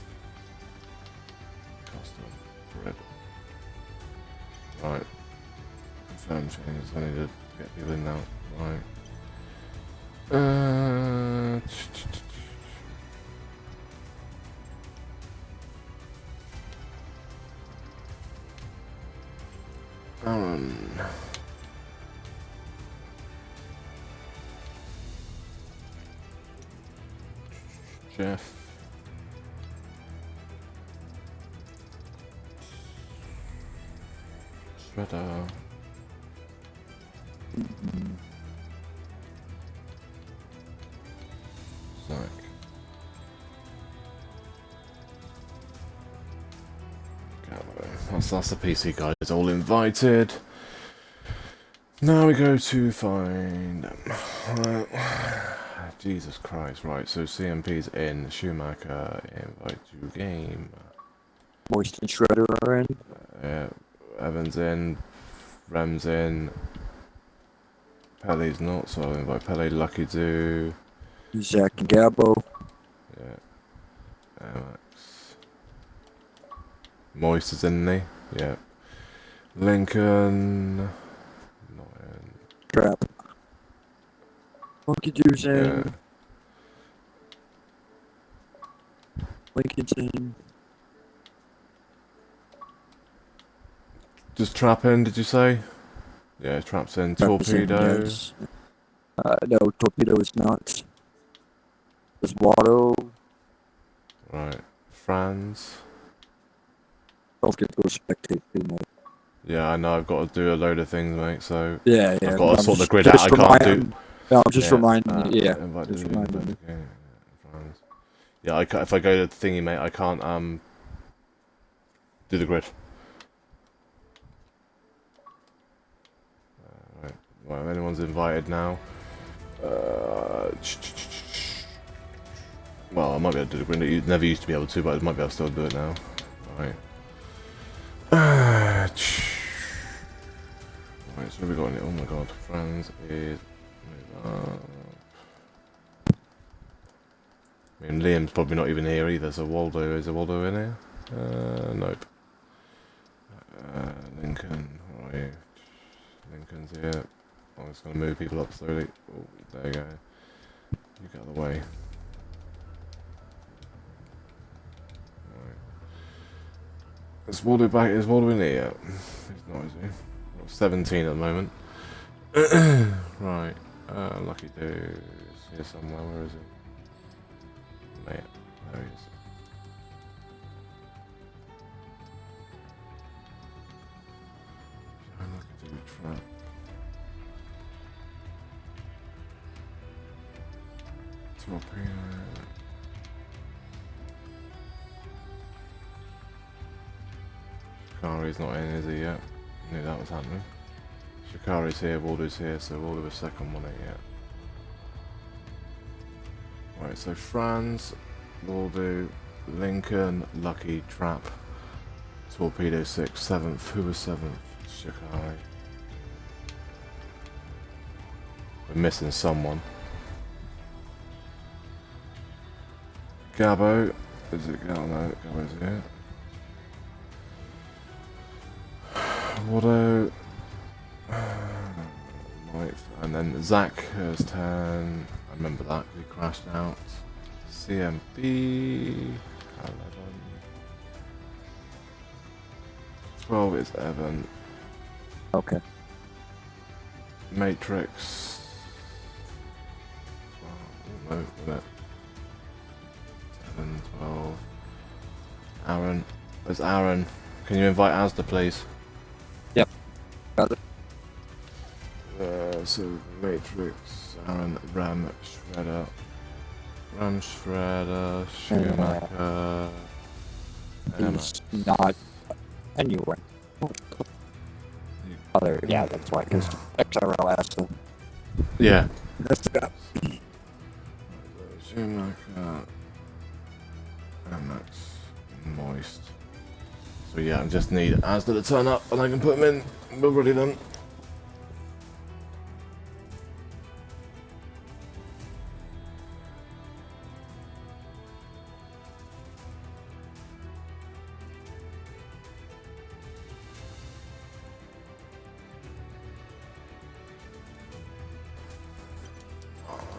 Custom grid. Right. Confirm changes. I need to get people in now. Right. Aaron. Jeff. Shredder. Zach. That's the PC guys all invited. Now we go to find Jesus Christ, right, so CMP's in, Schumacher, invite to game. Moist and Shredder are in. Evans in, Rem's in, Pele's not, so I'll invite Pele, Lucky Do. Zach and Gabbo. Yeah. Max. Moist is in there, yeah. Lincoln. Not in. Trap. Monkey Dew's in. Yeah. Lincoln's in. Just Trap in, did you say? Yeah, Trap's in. Torpedo. Yes. No, Torpedo is not. There's Watto. Right. Franz. Don't get to spectate too much. Yeah, I know. I've got to do a load of things, mate. So Yeah, I've got to sort the grid out. I can't do. No, I'm just reminding you. Yeah, Invite just the reminding you. friends. Yeah, I can't, if I go to the thingy, mate, I can't do the grid. Right. Well, if anyone's invited now. Well, I might be able to do the grid. You never used to be able to, but I might be able to still do it now. Right. Right, so we got any? Oh my god, friends is. I mean, Liam's probably not even here either. So Waldo, is there Waldo in here? Nope. Lincoln, right. Lincoln's here. I'm just gonna move people up slowly. Oh, there you go. You get out of the way. Right. Is Waldo back? Is Waldo in here yet? He's not, is he? Got 17 at the moment. Right. Lucky dude is here somewhere. Where is he? Mate, there he is. Lucky dude trap. Torpedo. Shikari's not in, is he yet? Knew that was happening. Shikari's here, Waldo's here, so Waldo was second, wasn't it yet? Right, so Franz, Waldo, Lincoln, Lucky, Trap, Torpedo 6th, 7th. Who was 7th? Shikari. We're missing someone. Gabbo. Is it Gabbo? No, Gabbo's here. Waldo. Right, and then Zach has 10. I remember that, he crashed out. CMB 11. 12 is Evan. Okay. Matrix. 12. No, no. 7, 12. Aaron. Where's Aaron? Can you invite Asda, please? Yep. Got it. So Matrix, Aaron, Ram, Shredder, Schumacher, He's not anywhere. Other, yeah, that's why, because XRL asked him. Yeah. That's the guy. Schumacher, and that's Moist. So yeah, I just need Asda to turn up and I can put him in. We're ready then.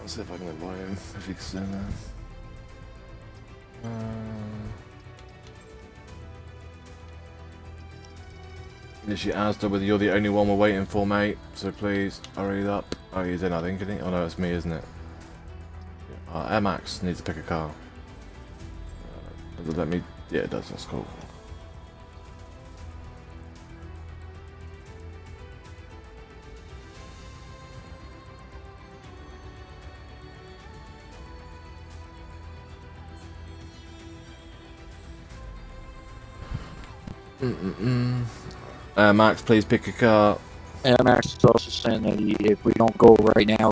Let's see if I can invite him, if he's still there. Literally Asda, whether you're the only one we're waiting for, mate, so please hurry up. Oh, he's in, I think, isn't he? Oh no, it's me, isn't it? MX needs to pick a car. Does it let me? Yeah, it does, that's cool. Max, please pick a car. And Max is also saying that if we don't go right now,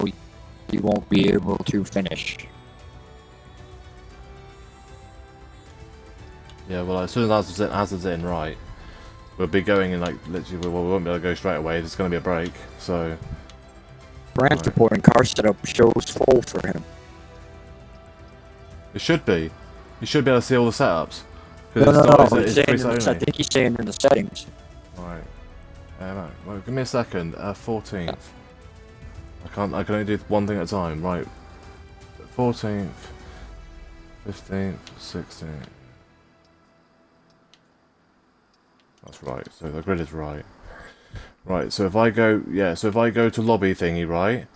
he won't be able to finish. Yeah, well, as soon as Hazard's in, right, we'll be going in, like, literally, we won't be able to go straight away. There's going to be a break, so... Brand's reporting car setup shows full for him. It should be. You should be able to see all the setups. No, It's I think he's saying in the settings. Right. Well, give me a second. 14th. I can only do one thing at a time. Right. 14th, 15th, 16th. That's right. So the grid is right. Right. So if I go, yeah. So if I go to lobby thingy, right?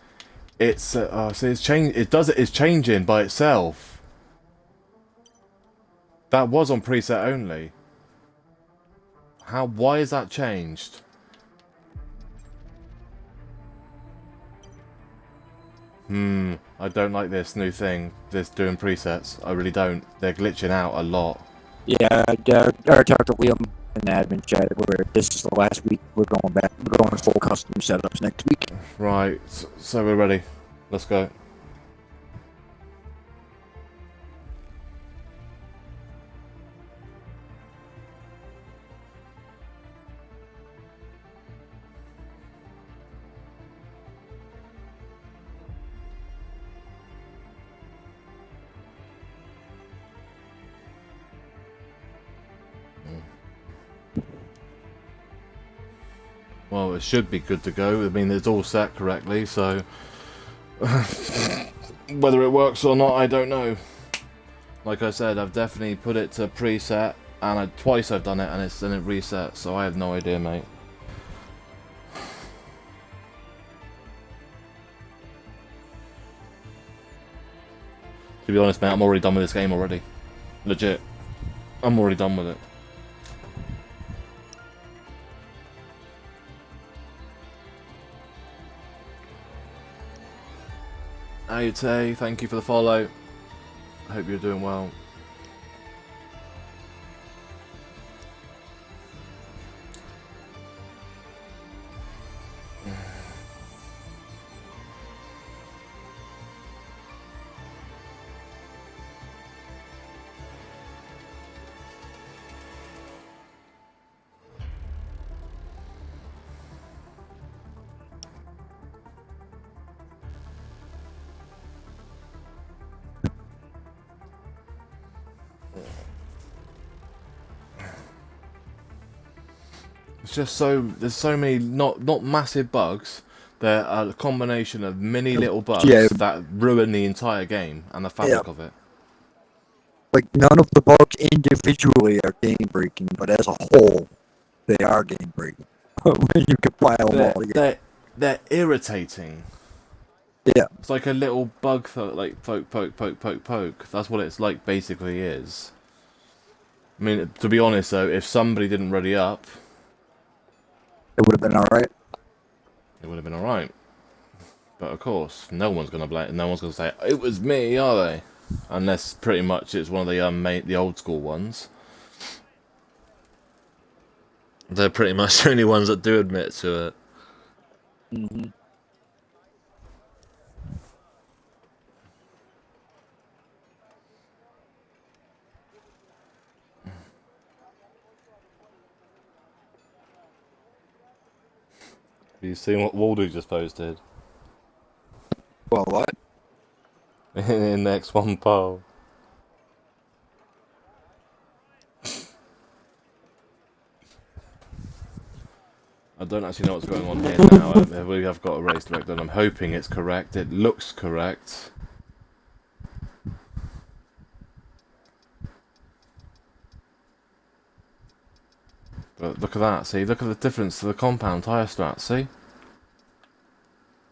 It's so it's changed. It's changing by itself. That was on preset only. Why is that changed? I don't like this new thing, this doing presets. I really don't. They're glitching out a lot. Yeah, I talked to Liam in the admin chat where this is the last week. We're going back. We're going to full custom setups next week. Right, so we're ready. Let's go. Well, it should be good to go. I mean, it's all set correctly, so whether it works or not, I don't know. Like I said, I've definitely put it to preset, and twice I've done it, and it's then it resets, so I have no idea, mate. To be honest, mate, I'm already done with this game already. Legit. I'm already done with it. Hey Tay, thank you for the follow. I hope you're doing well. It's just there's so many not massive bugs. They're a combination of many little bugs that ruin the entire game and the fabric of it. Like, none of the bugs individually are game breaking, but as a whole, they are game breaking. You can file them all together. They're irritating. Yeah. It's like a little bug like poke. That's what it's like basically is. I mean, to be honest though, if somebody didn't ready up, it would have been alright. It would have been alright. But of course, no one's gonna blame. No one's gonna say it was me, are they? Unless pretty much it's one of the old school ones. They're pretty much the only ones that do admit to it. Mm-hmm. Have you seen what Waldo just posted? Well, what? In the X1 poll. I don't actually know what's going on here now. We have got a race director, and I'm hoping it's correct. It looks correct. But look at that, see? Look at the difference to the compound tyre strats, see?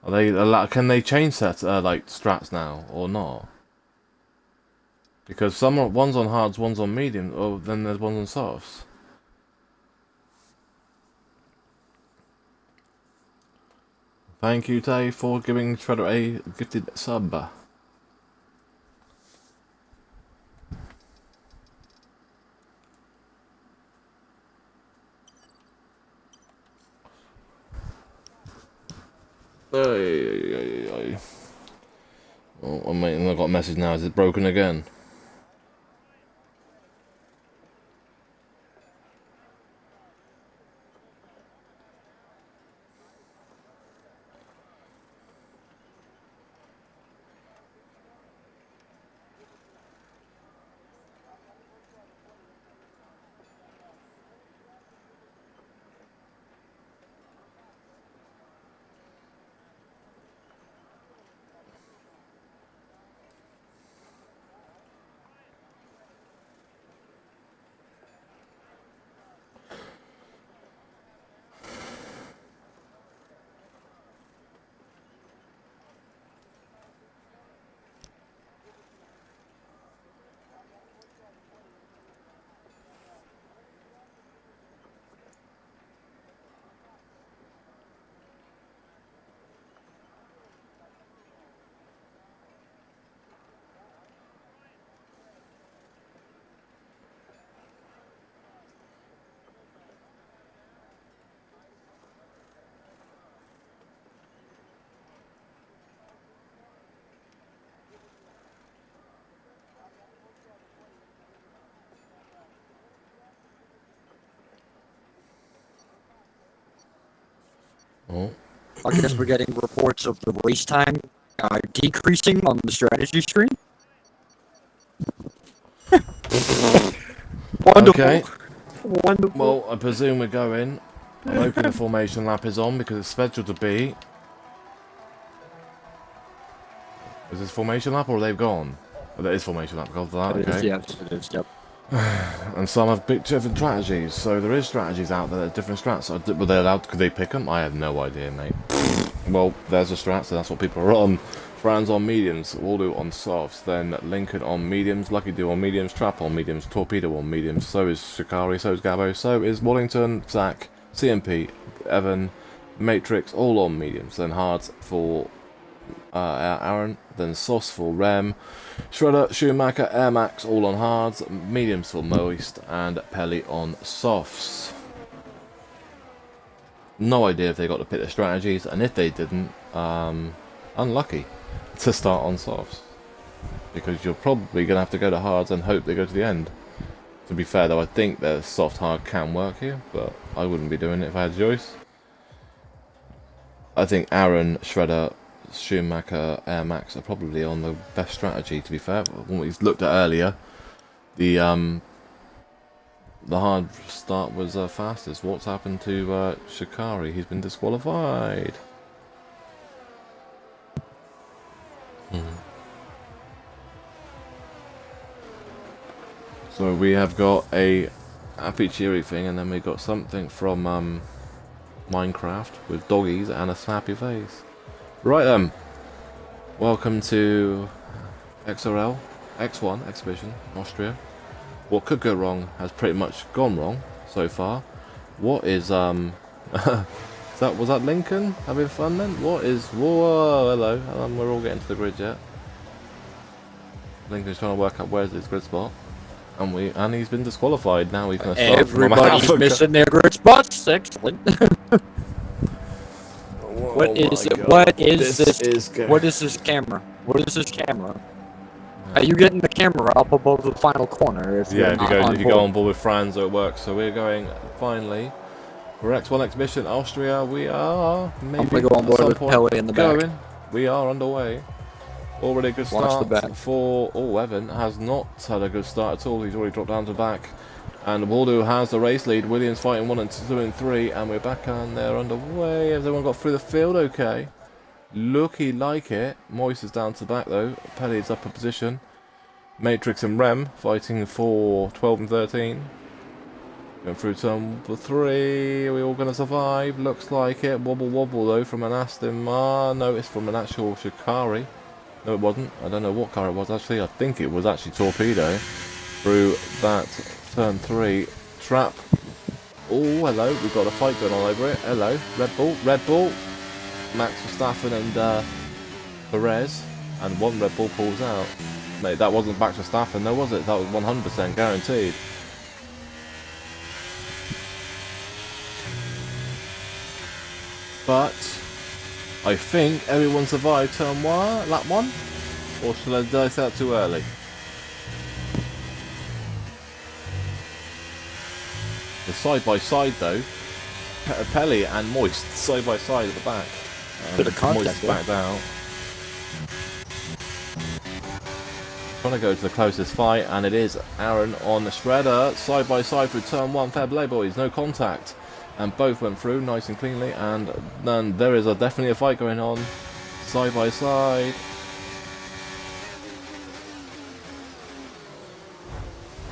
Are they can they change that like strats now or not? Because one's on hards, one's on medium, or then there's one's on softs. Thank you, Tay, for giving Shredder a gifted sub. Oh, I got a message now. Is it broken again? Oh. I guess we're getting reports of the race time decreasing on the strategy screen. Wonderful. Okay. Wonderful. Well, I presume we're going. I'm hoping the formation lap is on because it's scheduled to be. Is this formation lap or they've gone? Oh, that is formation lap because of that, okay. Yes, it is, yep. And some have picked different strategies, so there is strategies out there that are different strats. Were they allowed? Could they pick them? I have no idea, mate. Well, there's a strat, so that's what people are on. Franz on mediums, Waldo on softs, then Lincoln on mediums, Lucky Do on mediums, Trap on mediums, Torpedo on mediums, so is Shikari, so is Gabo, so is Wallington, Zach, CMP, Evan, Matrix, all on mediums, then Hards for Aaron, then Sauce for Rem, Shredder, Schumacher, Air Max, all on hards, mediums for Moist, and Pelly on softs. No idea if they got to pick their strategies, and if they didn't, unlucky to start on softs. Because you're probably going to have to go to hards and hope they go to the end. To be fair though, I think the soft hard can work here, but I wouldn't be doing it if I had a choice. I think Aaron, Shredder, Schumacher, Air Max are probably on the best strategy, to be fair. What we looked at earlier, the hard start was fastest. What's happened to Shikari? He's been disqualified. So we have got a happy cheery thing, and then we got something from Minecraft with doggies and a snappy face. Right then, welcome to XRL X1 exhibition, Austria. What could go wrong has pretty much gone wrong so far. What is was that Lincoln having fun then? What is whoa hello, we're all getting to the grid yet. Lincoln's trying to work out where's his grid spot. And he's been disqualified. Now he's going to start. Everybody's missing their grid spots. Excellent. What is this camera? What is this camera? Are you getting the camera up above the final corner? If you go on board with Franz, it works. So we're going finally for X1 exhibition Austria. We are maybe I'm gonna go on board with Pelly in the back. We are underway. Already a good start for... Oh, Evan has not had a good start at all. He's already dropped down to the back. And Waldo has the race lead. Williams fighting 1 and 2 and 3. And we're back on there underway. Has everyone got through the field okay? Looky like it. Moist is down to the back though. Pelly's up a position. Matrix and Rem fighting for 12 and 13. Going through turn 3. Are we all going to survive? Looks like it. Wobble wobble though from an Aston Martin. No, it's from an actual Shikari. No, it wasn't. I don't know what car it was actually. I think it was actually Torpedo. Through that turn 3 trap. Oh, hello. We've got a fight going on over it. Hello. Red Bull. Max Verstappen and Perez. And one Red Bull pulls out. Mate, that wasn't Max Verstappen, though, was it? That was 100% guaranteed. But I think everyone survived turn 1, lap 1, or should I dice out too early? The side by side though, Pelly and Moist side by side at the back. Bit of contact Moist backed out. Trying to go to the closest fight, and it is Aaron on the Shredder side by side through turn 1. Fair play, boys, no contact. And both went through nice and cleanly, and then there is definitely a fight going on, side by side.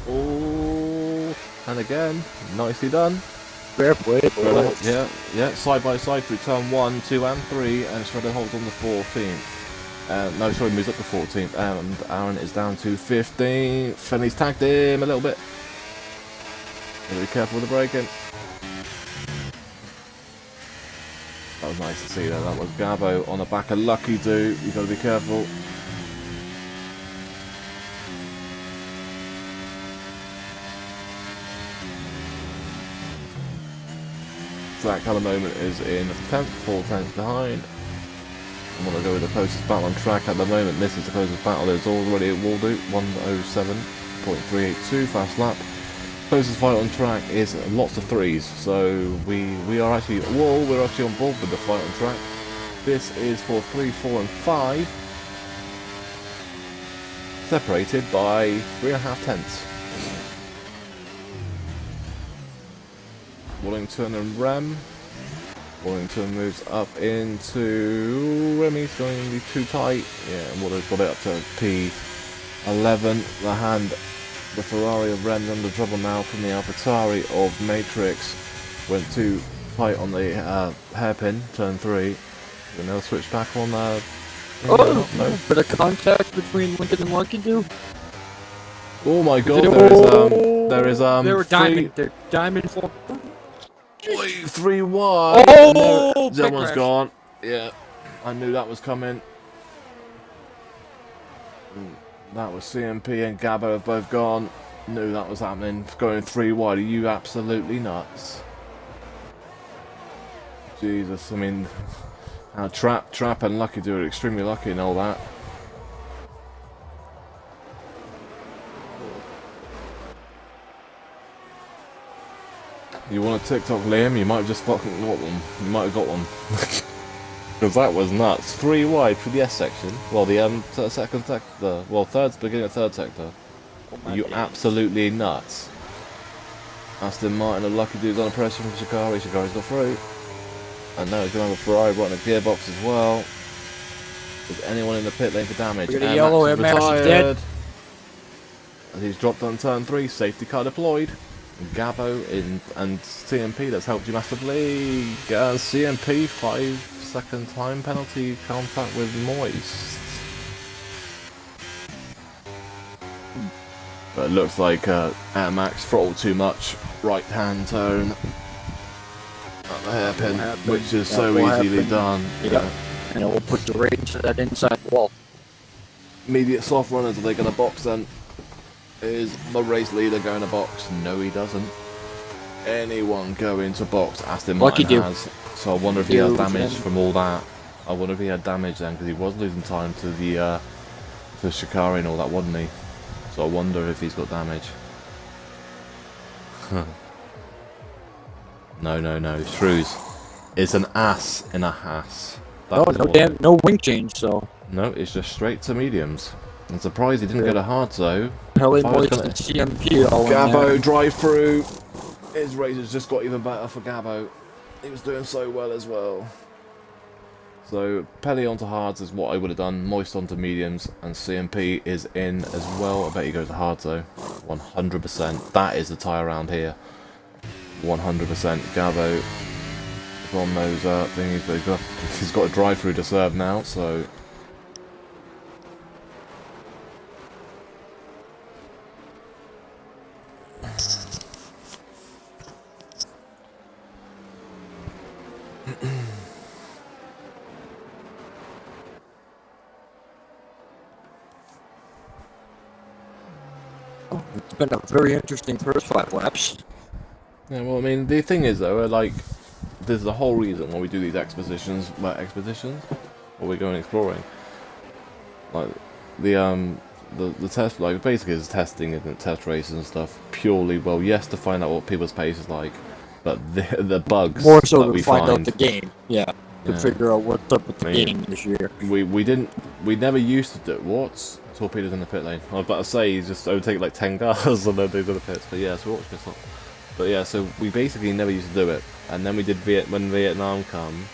Oh, and again, nicely done. Fair play, boys. Yeah, side by side through turn 1, 2 and 3, and Shredder holds on the 14th. No, sorry, moves up to 14th, and Aaron is down to 15th, and he's tagged him a little bit. Gotta be careful with the braking. That was nice to see that. That was Gabo on the back of Lucky Do. You've got to be careful. Zach at the moment is in 10th, 4 tenths behind. I want to go with the closest battle on track at the moment. This is the closest battle. There's already a Waldo, 107.382 fast lap. Closest fight on track is lots of threes, so we're actually on board with the fight on track. This is for 3, 4, and 5, separated by 3.5 tenths. Wallington and Rem. Wallington moves up into Remy's going to be too tight. Yeah, and Waller's got it up to P11. The Ferrari of Rem under trouble now from the AlphaTauri of Matrix. Went too tight on the hairpin, turn 3. And they'll switch back on no. Bit of contact between Lincoln and Lucky Do. Oh my god, there is They were diamond. They're diamond for. 3 wide. Oh, that one's gone. Yeah, I knew that was coming. That was CMP and Gabbo have both gone. Knew that was happening. Going 3 wide. Are you absolutely nuts? Jesus, I mean, Trap and Lucky Do are extremely lucky and all that. You want a TikTok, Liam? You might have just fucking got one. You might have got one. Because that was nuts. 3 wide for the S section. Well, the second sector. Well, beginning of third sector. Oh, you absolutely nuts. Aston Martin and Lucky Do's under pressure from Shikari. Shikari's got through. And now he's going to have a Ferrari right in the gearbox as well. Is anyone in the pit lane for damage? Look at the yellow, Air Max is dead. And he's dropped on turn 3. Safety car deployed. Gabbo and CMP, that's helped you massively. CMP 5-second time penalty contact with Moist. But it looks like Air Max throttled too much. Right hand turn at the hairpin, which is so easily done. Yeah. And it will put the rate into that inside wall. Immediate soft runners, are they going to box then? Is the race leader going to box? No, he doesn't. Anyone go into box? Aston Martin has. So I wonder if he has damage from all that. I wonder if he had damage then, because he was losing time to the to Shikari and all that, wasn't he? So I wonder if he's got damage. No. Shrews. It's an ass in a hass. No wing change, so. No, it's just straight to mediums. I'm surprised he didn't get a hard though. Pelly Moist and CMP all Gabbo drive through. His race has just got even better for Gabbo. He was doing so well as well. So Pelly onto hards is what I would have done. Moist onto mediums, and CMP is in as well. I bet he goes to hards though. 100%. That is the tie around here. 100%. Gabbo from those thingies, but he's got a drive through to serve now. So. It's been a very interesting first 5 laps. Yeah, well, I mean, the thing is, though, like, there's the whole reason why we do these expeditions, where we're going exploring. Like, the test, like, basically is testing and test races and stuff, purely, well, yes, to find out what people's pace is like, but the bugs more so that to we find out the game, to Yeah. figure out what's up with the game this year. We never used to do what's torpedoes in the pit lane. I was about to say he's just overtaken like 10 cars and then these are the pits, but yeah, so watch this up. But yeah, so we basically never used to do it, and then we did when Vietnam come,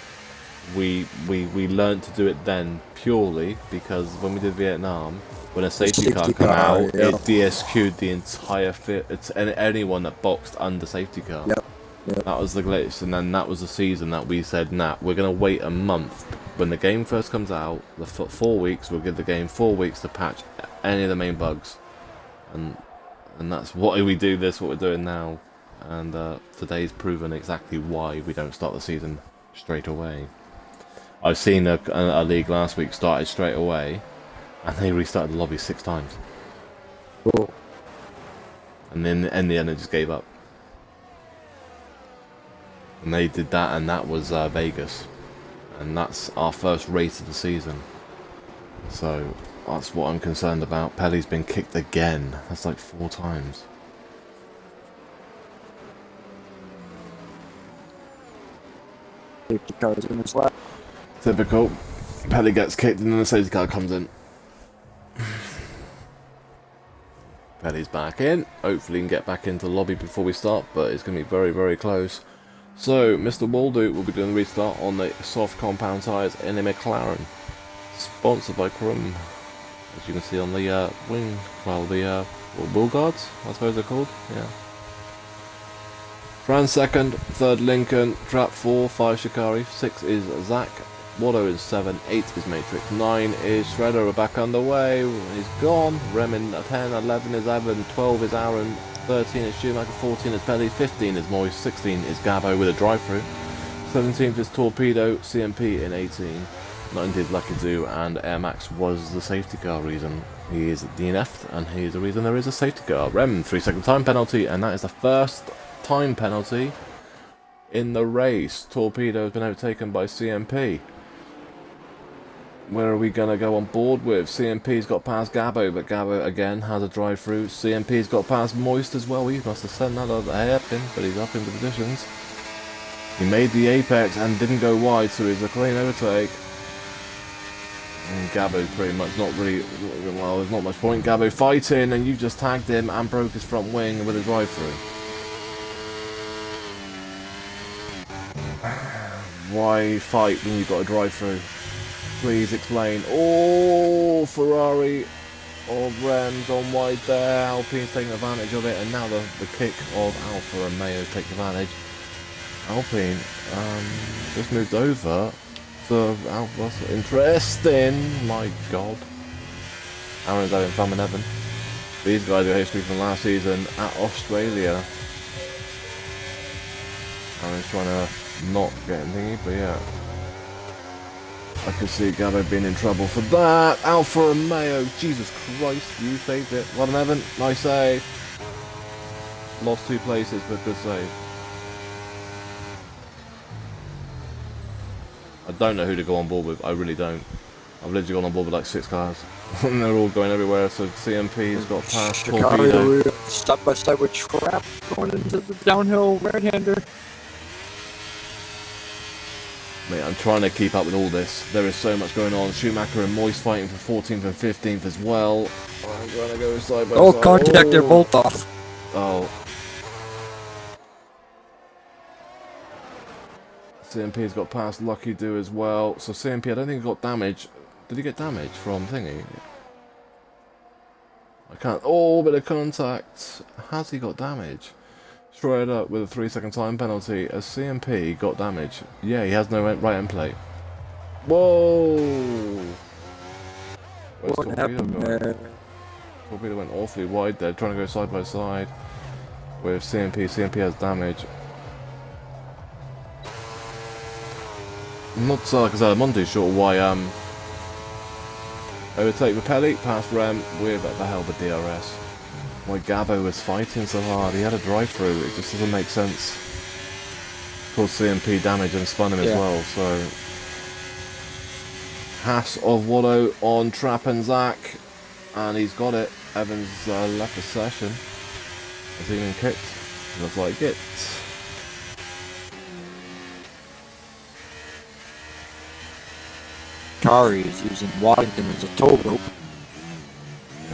we learned to do it then purely because when we did Vietnam, when a safety car came out, it DSQ'd the entire fit. It's anyone that boxed under safety car. Yep. That was the glitch, and then that was the season that we said, nah, we're gonna wait a month. When the game first comes out, the 4 weeks, we'll give the game 4 weeks to patch any of the main bugs, and that's why we do this. What we're doing now, and today's proven exactly why we don't start the season straight away. I've seen a league last week started straight away, and they restarted the lobby 6 times. Cool. And then in the end, they just gave up. And they did that, and that was Vegas. And that's our first race of the season. So that's what I'm concerned about. Pelly's been kicked again. That's like 4 times. Safety cars in his lap. Typical. Pelly gets kicked and then the safety car comes in. Pelly's back in. Hopefully he can get back into the lobby before we start, but it's going to be very, very close. So, Mr. Waldo will be doing the restart on the soft compound tyres in a McLaren. Sponsored by Crum. As you can see on the wing, well, the wheel guards, I suppose they're called. Yeah. Franz second, third Lincoln, Trap 4, 5 Shikari, 6 is Zach, Watto is 7, 8 is Matrix, 9 is Shredder, we're back underway, he's gone, Remin 10, 11 is Evan, 12 is Aaron, 13 is Schumacher, 14 is Pelly, 15 is Moist, 16 is Gabo with a drive-through, 17th is Torpedo, CMP in 18, 19th is Lucky Do, and Air Max was the safety car reason. He is DNF'd, and he is the reason there is a safety car. Rem, 3-second time penalty, and that is the first time penalty in the race. Torpedo has been overtaken by CMP. Where are we going to go on board with? CMP's got past Gabo, but Gabo again has a drive through. CMP's got past Moist as well. He must have sent that other hairpin, but he's up in the positions. He made the apex and didn't go wide, so it's a clean overtake. And Gabo's pretty much not really, well, there's not much point. Gabo fighting, and you just tagged him and broke his front wing with a drive through. Why fight when you've got a drive-through? Please explain. Oh, Ferrari of Rems on wide there. Alpine's taking advantage of it, and now the kick of Alfa and Mayo takes advantage. Alpine just moved over to Alfa. Interesting. My God. Aaron's having fun with Evan. These guys are history from last season at Australia. Aaron's trying to not get thingy, but yeah. I could see Gabo being in trouble for that. Alfa and Mayo, Jesus Christ, you saved it. Well done, Evan, nice save. Lost 2 places, but good save. I don't know who to go on board with, I really don't. I've literally gone on board with like 6 cars. And they're all going everywhere, so CMP's got past Torpedo. Side by side with Trap going into the downhill right-hander. Mate, I'm trying to keep up with all this. There is so much going on. Schumacher and Moist fighting for 14th and 15th as well. I'm going to go side by side. Contact, they're both off. Oh. CMP's got past Lucky Do as well. So CMP, I don't think he got damage. Did he get damage from thingy? I can't. Oh, bit of contact. Has he got damage? Straight up with a 3-second time penalty as CMP got damage. Yeah, he has no right end plate. Whoa! Where's What happened there? Torpedo went awfully wide there, trying to go side by side with CMP. CMP has damage. I'm not like I said, I'm not too sure why overtake Rapelli past Rem with the help of DRS. Why Gabo was fighting so hard. He had a drive-through. It just doesn't make sense. Caused CMP damage and spun him as well. So Haas of Watto on Trap and Zach, and he's got it. Evans left the session. Has he been kicked? Looks like it. Kari is using Waddington as a tow rope.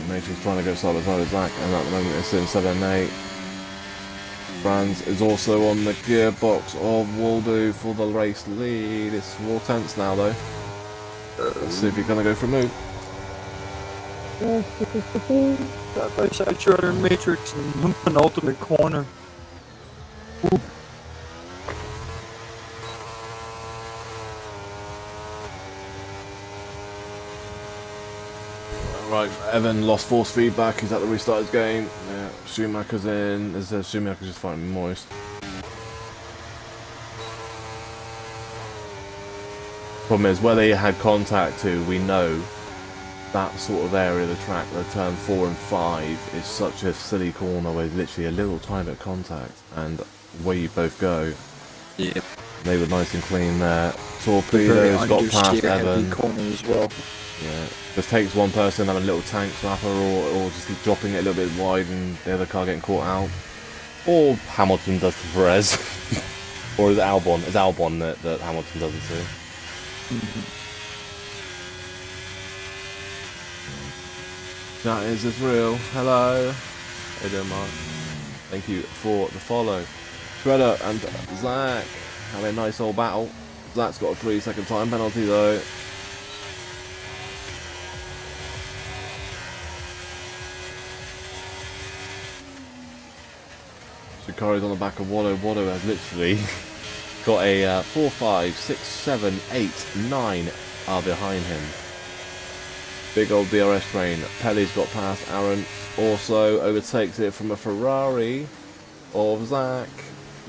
Matrix trying to go side by side with Zach, and at the moment it's in 7 and 8. Franz is also on the gearbox of Waldo for the race lead. It's more tense now though. Let's see if he's gonna go for a move. Side by side Shredder and Matrix in the penultimate corner. Ooh. Right, Evan lost force feedback, he's had to restart his game. Yeah, Schumacher's in, it says Schumacher's just fighting Moist. Problem is, where they had contact to, we know that sort of area of the track, the turn 4 and 5, is such a silly corner with literally a little tiny bit of contact, and where you both go. Yep. They were nice and clean there. Torpedo's got past Evan. Corner as well. Yeah, just takes one person having a little tank slapper, or just keep dropping it a little bit wide and the other car getting caught out. Or Hamilton does to Perez. Or is it Albon? It's Albon that Hamilton doesn't see. That is real. Hello. How you doing, Mark? Thank you for the follow. Shredder and Zach have a nice old battle. Zach's got a 3-second time penalty though. Shikari's on the back of Watto. Watto has literally got a 4, 5, 6, 7, 8, 9 are behind him. Big old DRS train. Pelly's got past Aaron. Also overtakes it from a Ferrari of Zach.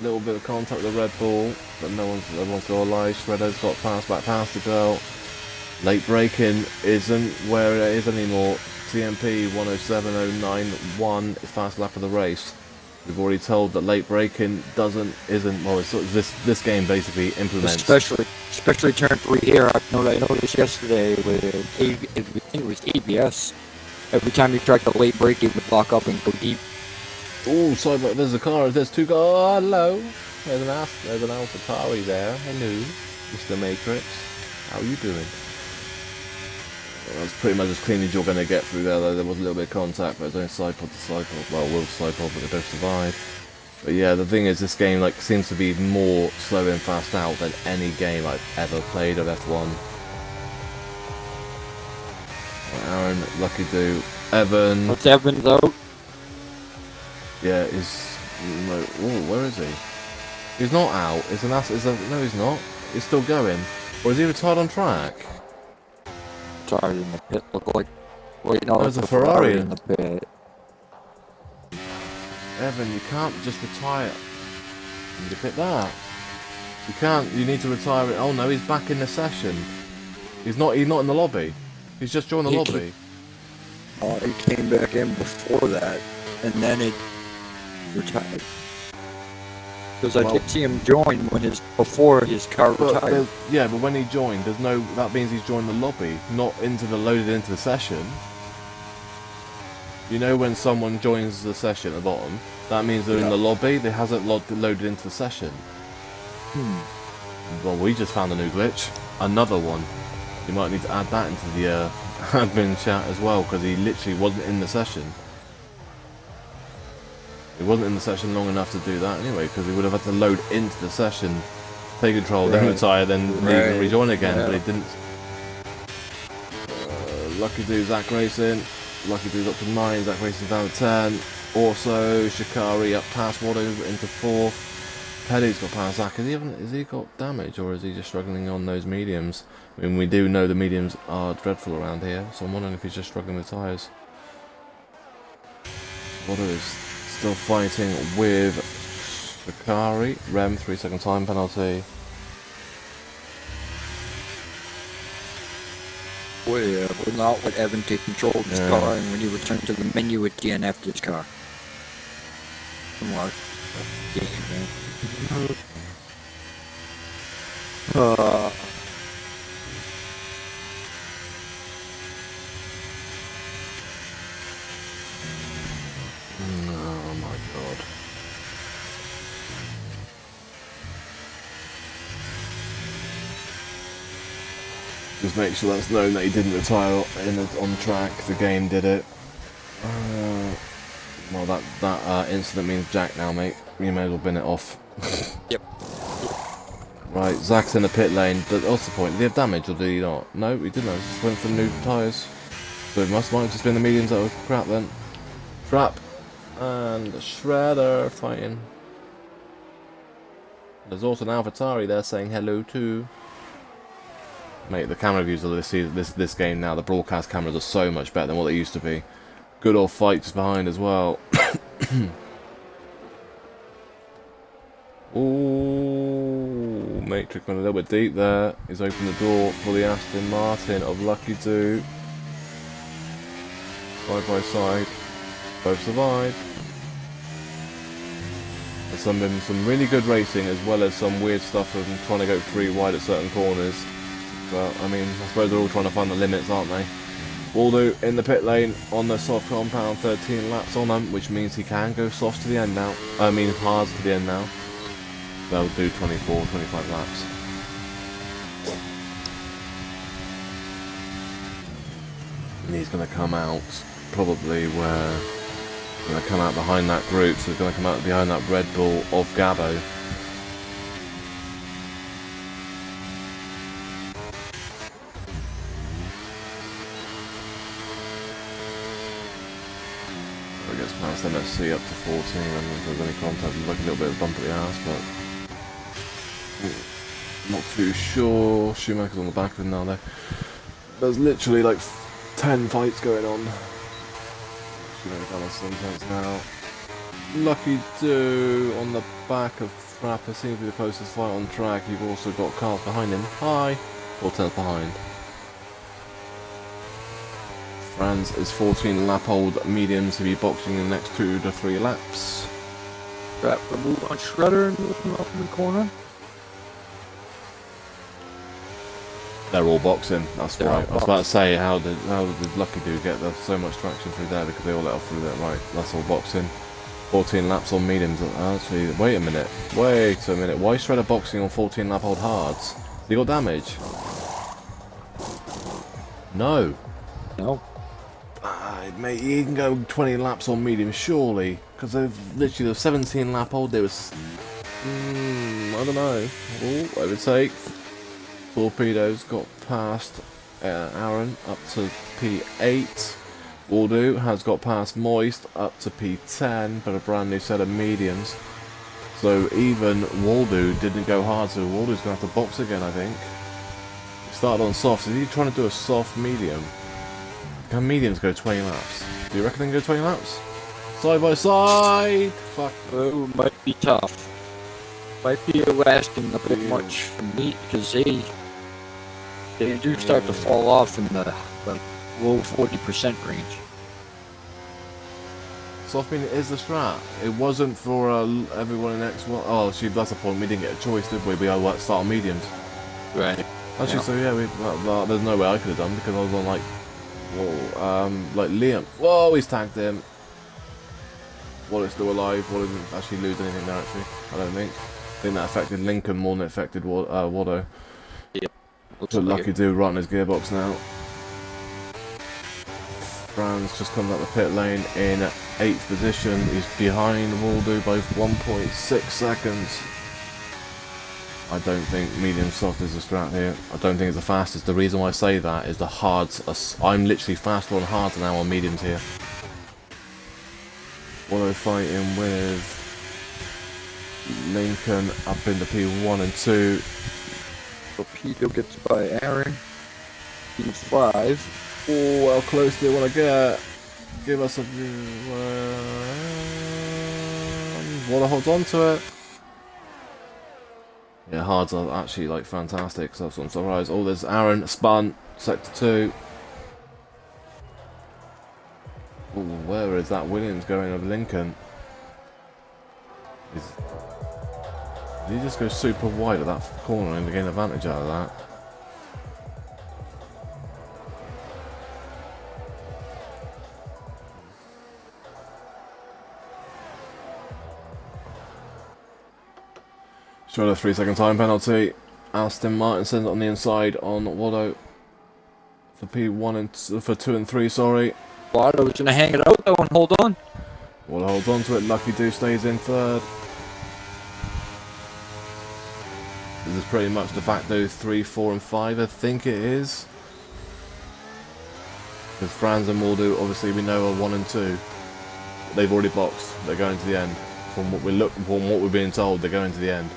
Little bit of contact with the Red Bull, but everyone's got a lie. Shredder's got back past the girl. Late braking isn't where it is anymore. TMP 107.091 fast lap of the race. We've already told that late braking isn't well. It's sort of this game basically implements. Especially turn 3 here. I noticed yesterday with I think it was ABS. Every time you tried to late brake, it would lock up and go deep. Oh, sorry, but there's a car. There's two cars. Oh, hello. There's an AlphaTauri there. Hello, Mr. Matrix. How are you doing? Well, that's pretty much as clean as you're going to get through there, though. There was a little bit of contact, but it's only side pod to side pod. Well, we'll side pod, but they both survived. But yeah, the thing is, this game seems to be more slow in, fast out than any game I've ever played of F1. Aaron, lucky do. Evan. What's Evan though? Yeah, where is he? He's not out. No, he's not. He's still going. Or is he retired on track? Retired in the pit. Look like. Wait, no, there's a Ferrari in the pit. Evan, you can't just retire. You pick that. You can't. You need to retire it. Oh no, he's back in the session. He's not in the lobby. He's just joined the lobby. He came back in before that, and then it retired. Because I did see him join before his car retired. Yeah, but when he joined, that means he's joined the lobby, not loaded into the session. You know when someone joins the session at the bottom, that means they're in the lobby. They hasn't loaded into the session. Well, we just found a new glitch. Another one. You might need to add that into the admin chat as well, because he literally wasn't in the session. He wasn't in the session long enough to do that anyway, because he would have had to load into the session, take control, then retire, then leave and rejoin again, but he didn't. Lucky do Zach Racing. Lucky dude's up to 9, Zach Racing down to 10. Also, Shikari up past Watto into 4th. Petty's got past Zach. Has he got damage, or is he just struggling on those mediums? I mean, we do know the mediums are dreadful around here, so I'm wondering if he's just struggling with tyres. Watto is still fighting with Shikari. Rem, 3-second time penalty. Will not let Evan take control of his car, and when you return to the menu again after his car. Come on. Oh my god. Just make sure that's known that he didn't retire on track. The game did it. Well, that incident means Jack now, mate. You may as well bin it off. Yep. Right, Zach's in the pit lane. What's the point? Did he have damage or did he not? No, he didn't. He just went for new tyres. So it might have just been the mediums that were crap then. Trap and Shredder fighting. There's also an AlphaTauri there saying hello too. Mate, the camera views of this game now, the broadcast cameras are so much better than what they used to be. Good old fights behind as well. Ooh, Matrix went a little bit deep there. He's opened the door for the Aston Martin of Lucky Do. Side by side. Both survived. There's been some really good racing, as well as some weird stuff from trying to go 3 wide at certain corners. But, I mean, I suppose they're all trying to find the limits, aren't they? Waldo in the pit lane on the soft compound, 13 laps on him, which means he can go soft to the end now. I mean, hard to the end now. they'll do 24, 25 laps. And he's going to come out probably where... going to come out behind that group, so he's going to come out behind that Red Bull of Gabo. So he gets past MSC up to 14, and if there's any contact, there's like a little bit of bump at the ass, but not too sure. Schumacher's on the back of him now though. There's literally like 10 fights going on. Sometimes now. Lucky Do on the back of Frapper seems to be the closest fight on track. You've also got cars behind him. Hi! 4 tenths behind. Franz is 14 lap old mediums to be boxing in the next 2 to 3 laps. Frapper move on Shredder and move him up in the corner. They're all boxing, that's right. I was about to say, how did Lucky Do get so much traction through there, because they all let off through there. Right, that's all boxing. 14 laps on mediums. Actually, wait a minute. Why is Shredder boxing on 14 lap old hards? Has he got damage? No. No. Mate, he can go 20 laps on medium, surely. Because they've literally, the 17 lap old, there was... I don't know. Oh, overtake. Torpedoes got past Aaron up to P8. Waldo has got past Moist up to P10, but a brand new set of mediums. So even Waldo didn't go hard, so Waldo's going to have to box again, I think. He started on soft, so he's trying to do a soft medium. Can mediums go 20 laps? Do you reckon they can go 20 laps? Side by side! Fuck. Oh, might be tough. Might be lasting a bit much for me, because they do start to fall off in the low 40% range. Soft medium is the strat. It wasn't for everyone in X1. Oh, see, that's the point. We didn't get a choice, did we? We had to start on mediums. Right. Actually, Yeah. so yeah, there's no way I could have done, because I was on like, whoa, like Liam. Whoa, he's tagged him. Wallet's still alive. Wallet didn't actually lose anything there, actually. I don't think. I think that affected Lincoln more than it affected Watto. Yep. So Lucky Do right in his gearbox now. Franz just comes out the pit lane in 8th position. He's behind Waldo by 1.6 seconds. I don't think medium soft is the strat here. I don't think it's the fastest. The reason why I say that is the hards I'm literally faster on hards than I am on mediums here. Waldo fighting with Lincoln up in the P1 and 2. Torpedo gets by Aaron. P5. Oh, how close do they want to get? Give us a... Water holds on to it. Yeah, hards are actually like fantastic, so that's what I'm surprised. Oh, there's Aaron, spun, sector 2. Oh, where is that Williams going of Lincoln? Did he just go super wide at that corner and gain advantage out of that? Short of 3-second time penalty. Aston Martin sends it on the inside on Watto for P1 and for 2 and 3. Sorry. Watto's gonna hang it out though and hold on. Watto holds on to it. Lucky Do stays in 3rd. This is pretty much de facto 3, 4, and 5. I think it is. Because Franz and Waldo, obviously we know, are 1 and 2. They've already boxed. They're going to the end. From what we're being told, they're going to the end.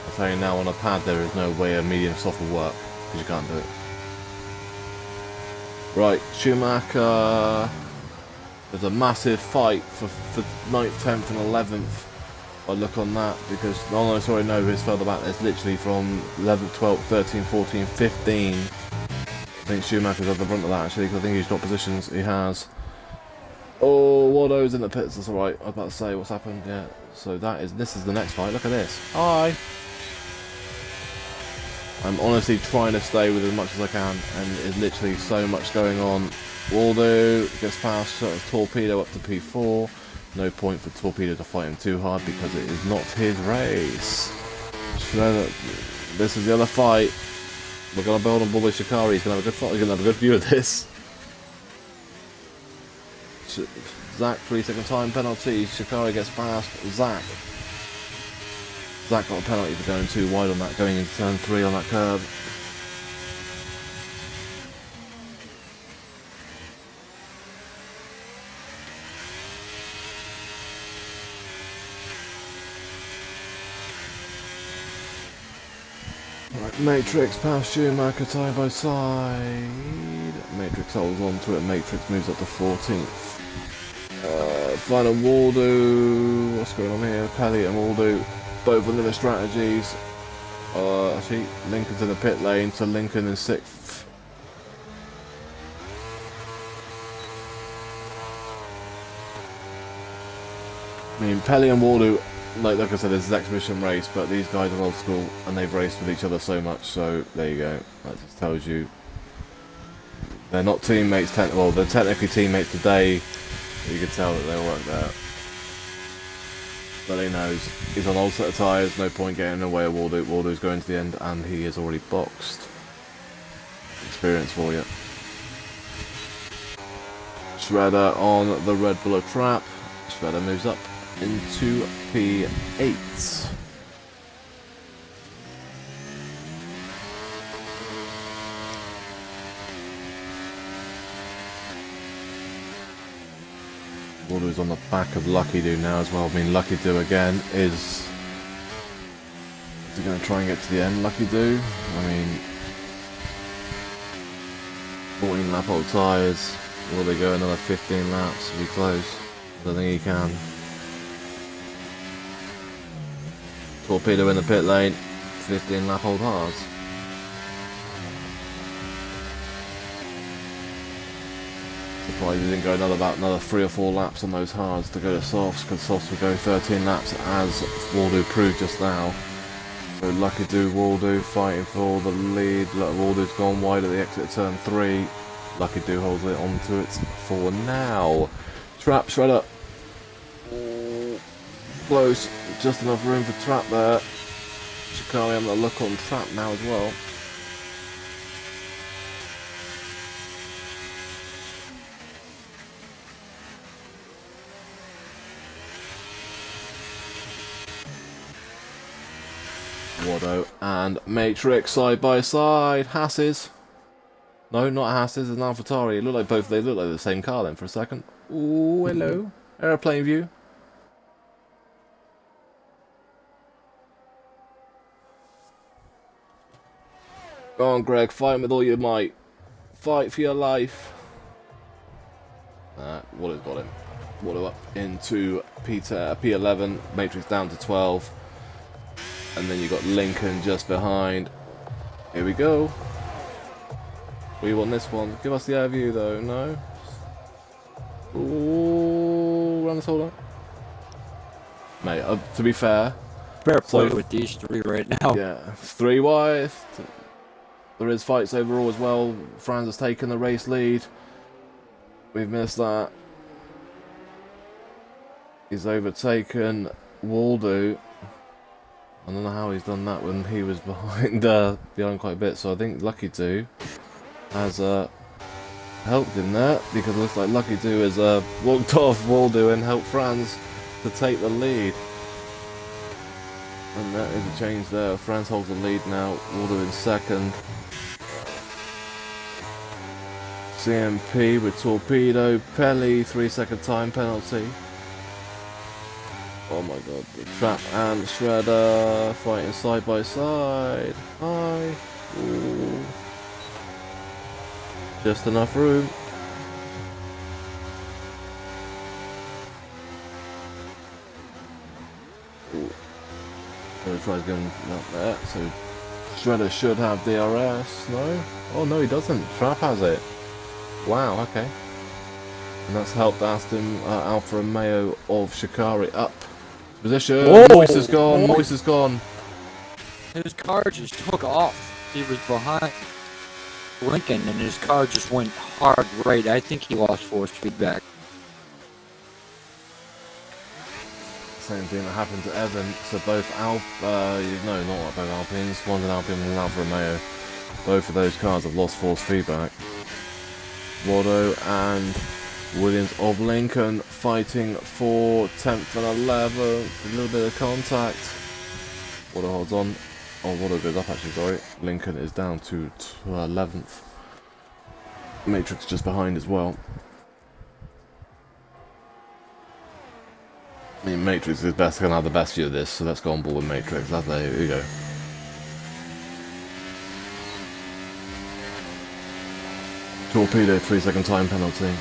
I'll tell you now, on a pad there is no way a medium soft will work, because you can't do it. Right, Schumacher. There's a massive fight for 9th, 10th and 11th. I look on that, because no, sorry, no, who's further back. There's literally from 11th, 12th, 13th, 14th, 15th. I think Schumacher's at the front of that actually, because I think he's got positions. He has. Oh, Watto's in the pits. That's alright. I was about to say what's happened. Yeah. So this is the next fight. Look at this. Hi. I'm honestly trying to stay with as much as I can, and there's literally so much going on. Waldo gets past Torpedo up to P4. No point for Torpedo to fight him too hard because it is not his race. Shredder, this is the other fight. We're going to build on Bully Shikari. He's going to have a good fight. He's going to have a good view of this. Zach, 3-second time penalty. Shikari gets past Zach. Zach got a penalty for going too wide on that, going into turn 3 on that curve. Right, Matrix past Schumacher side by side. Matrix holds on to it. Matrix moves up to 14th. Final Waldo. What's going on here? Pelly and Waldo. Both on their strategies. Actually, Lincoln's in the pit lane, so Lincoln is 6th. I mean, Pelly and Waldo, like I said, it's an exhibition race, but these guys are old school and they've raced with each other so much, so there you go. That just tells you they're not teammates. Well, they're technically teammates today. You can tell that they worked out. But he knows he's on old set of tyres, no point getting in the way of Waldo. Waldo's going to the end and he is already boxed. Experience for you. Shredder on the Red Bull trap. Shredder moves up into P8. Waldo's on the back of Lucky Do now as well. I mean, Lucky Do again is he going to try and get to the end? Lucky Do. I mean, 14 lap old tyres. Will they go another 15 laps to be close? I don't think he can. Torpedo in the pit lane. 15 lap old hards. Surprised he didn't go another 3 or 4 laps on those hards to go to softs, because softs would go 13 laps as Waldo proved just now. So Lucky Do Waldo fighting for the lead. Look, Waldo's gone wide at the exit of turn 3. Lucky Do holds it onto it for now. Trap Shredder. Close, just enough room for Trap there. Shikari having a look on Trap now as well. Wado and Matrix side by side. Hasses. No, not Hasses, it's an AlphaTauri. They look like the same car then for a second. Ooh, hello. Aeroplane view. Go on, Greg, fight with all your might. Fight for your life. Wato's got him. Wato up into P11, Matrix down to 12. And then you got Lincoln just behind. Here we go. We want this one. Give us the air view though, no? Ooh, run this all up. Mate, to be fair. Fair play with these 3 right now. Yeah, 3 wide. There is fights overall as well. Franz has taken the race lead. We've missed that. He's overtaken Waldo. I don't know how he's done that when he was behind quite a bit. So I think Lucky Do has helped him there, because it looks like Lucky Do has walked off Waldo and helped Franz to take the lead. And that is a change there. Franz holds the lead now. Waldo in second. CMP with Torpedo. Pelly, 3-second time penalty. Oh my god, the Trap and Shredder fighting side by side. Hi. Ooh. Just enough room. Ooh. So tries going up there. So Shredder should have DRS. No? Oh no, he doesn't. Trap has it. Wow, okay. And that's helped Aston Alpha Romeo of Shikari up. Position. Whoa! Moist is gone. Moist is gone. His car just took off. He was behind. Lincoln, and his car just went hard right. I think he lost force feedback. Same thing that happened to Evan. So both no, not both Alpines. One's an Alpine and an Alfa Romeo. Both of those cars have lost force feedback. Watto and Williams of Lincoln fighting for 10th and 11th. A little bit of contact. Watto holds on. Oh, Watto goes up actually, sorry. Lincoln is down to 11th. Matrix just behind as well. I mean, Matrix is best, gonna have the best view of this, so let's go on board with Matrix. There we go. Torpedo, 3-second time penalty.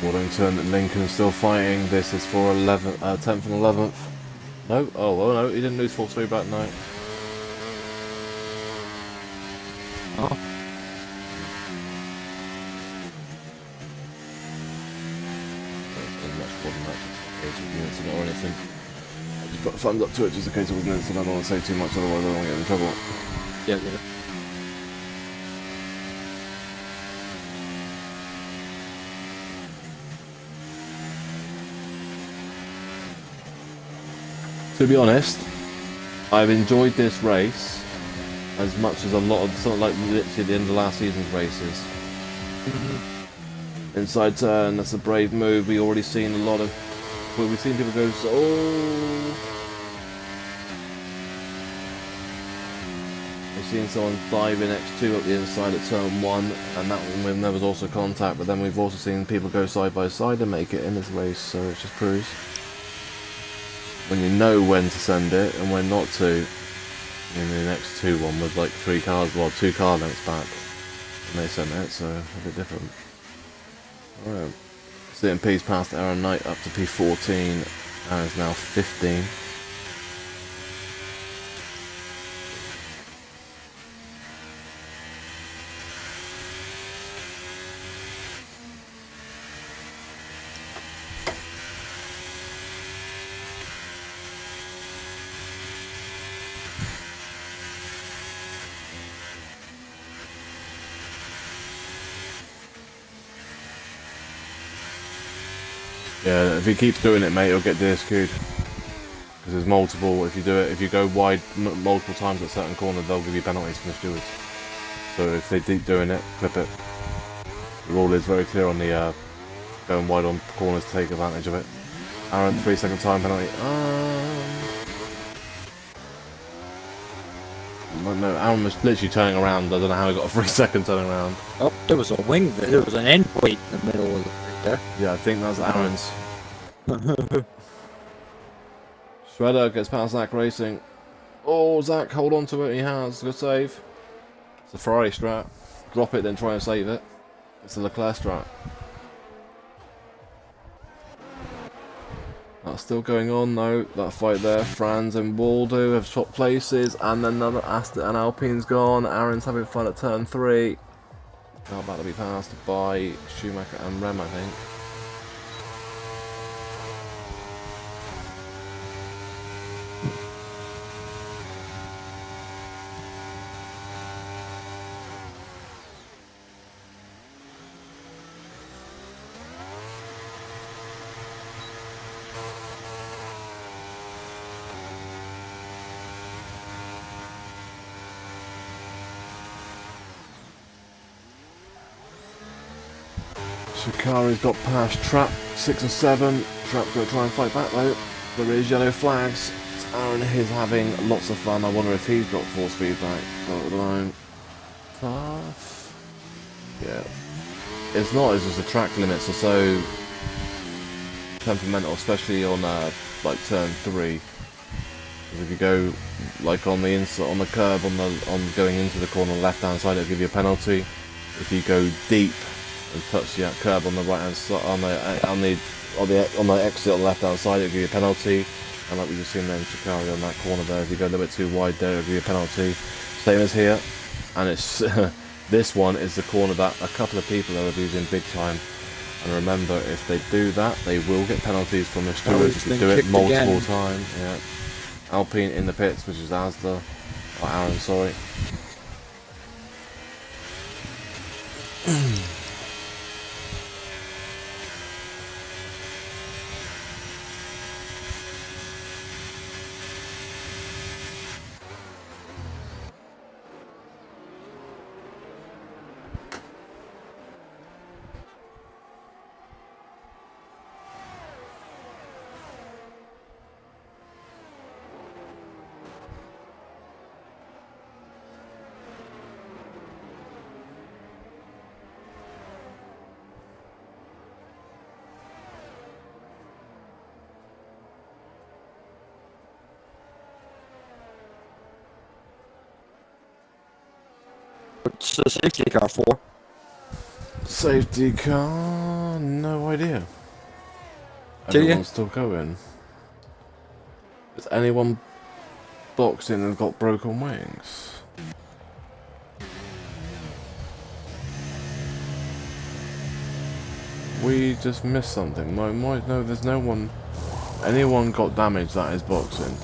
Waddington, Lincoln still fighting. This is for 10th and 11th. No, oh no, he didn't lose force feedback, no. Oh. Much more than that, or anything. I just put a thumbs up to it just in case it was an incident. I don't want to say too much, otherwise I don't want to get in trouble. Yeah. To be honest, I've enjoyed this race as much as a lot of something like literally the end of last season's races. Inside turn, that's a brave move. We already seen a lot of. Well, we've seen people go. We've seen someone dive in X2 up the inside at turn 1, and that one when there was also contact. But then we've also seen people go side by side and make it in this race. So it just proves when you know when to send it and when not to. In the next 2 one was like 2 car lengths back, and they sent it, so a bit different. Alright, CMP's passed Aaron Knight up to P14, Aaron's now 15. Yeah, if he keeps doing it, mate, he'll get DSQ'd. Because there's multiple, if you go wide multiple times at certain corners, they'll give you penalties from the stewards. So if they keep doing it, clip it. The rule is very clear on the going wide on corners to take advantage of it. Aaron, 3-second time penalty. No, Aaron was literally turning around. I don't know how he got a 3-second turning around. Oh, there was a wing. There was an end plate in the middle of it right there. Yeah, I think that's Aaron's. Shredder gets past Zach Racing. Oh, Zach, hold on to it. He has. Good save. It's a Ferrari strat. Drop it, then try and save it. It's a Leclerc strat. That's still going on though, that fight there. Franz and Waldo have swapped places, and then another Aston and Alpine's gone. Aaron's having fun at turn 3. Now about to be passed by Schumacher and Rem, I think. Shikari's got past Trap 6 and 7. Trap's going to try and fight back though. There is yellow flags. Aaron is having lots of fun. I wonder if he's got force feedback. Got the line. Tough. Yeah. It's not, it's just the track limits are so temperamental, especially on like turn 3. Because if you go like on the inside, on the curb, on going into the corner left hand side, it'll give you a penalty. If you go deep and touch the curb on the right hand side, on the exit on the left hand side, it'll give you a penalty. And like we just seen there in Chicago on that corner there, if you go a little bit too wide there, it'll give you a penalty. Same as here, and it's this one is the corner that a couple of people are abusing big time. And remember, if they do that, they will get penalties from the stewards if they do it multiple times. Yeah. Alpine in the pits, which is Asda, or Aaron, sorry. What's the safety car for? Safety car? No idea. Do you? Everyone's still going. Is anyone boxing and got broken wings? We just missed something. No, there's no one. Anyone got damaged that is boxing.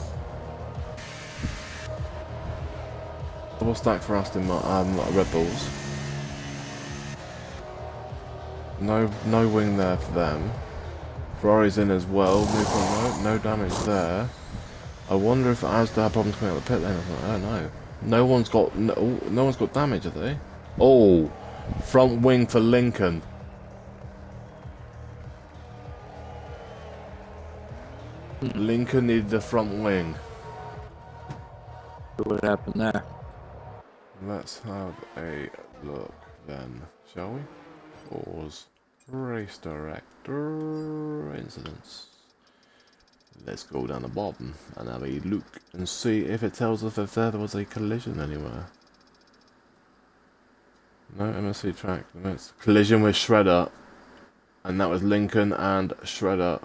Double stack for Aston Red Bulls. No wing there for them. Ferrari's in as well. No damage there. I wonder if Asda had problems coming out of the pit lane. I don't know. No one's got damage, have they? Oh, front wing for Lincoln. Lincoln needed the front wing. What happened there? Let's have a look then, shall we? Pause. Race director incidents. Let's go down the bottom and have a look and see if it tells us if there was a collision anywhere. No MSC track. Collision with Shredder, and that was Lincoln and Shredder.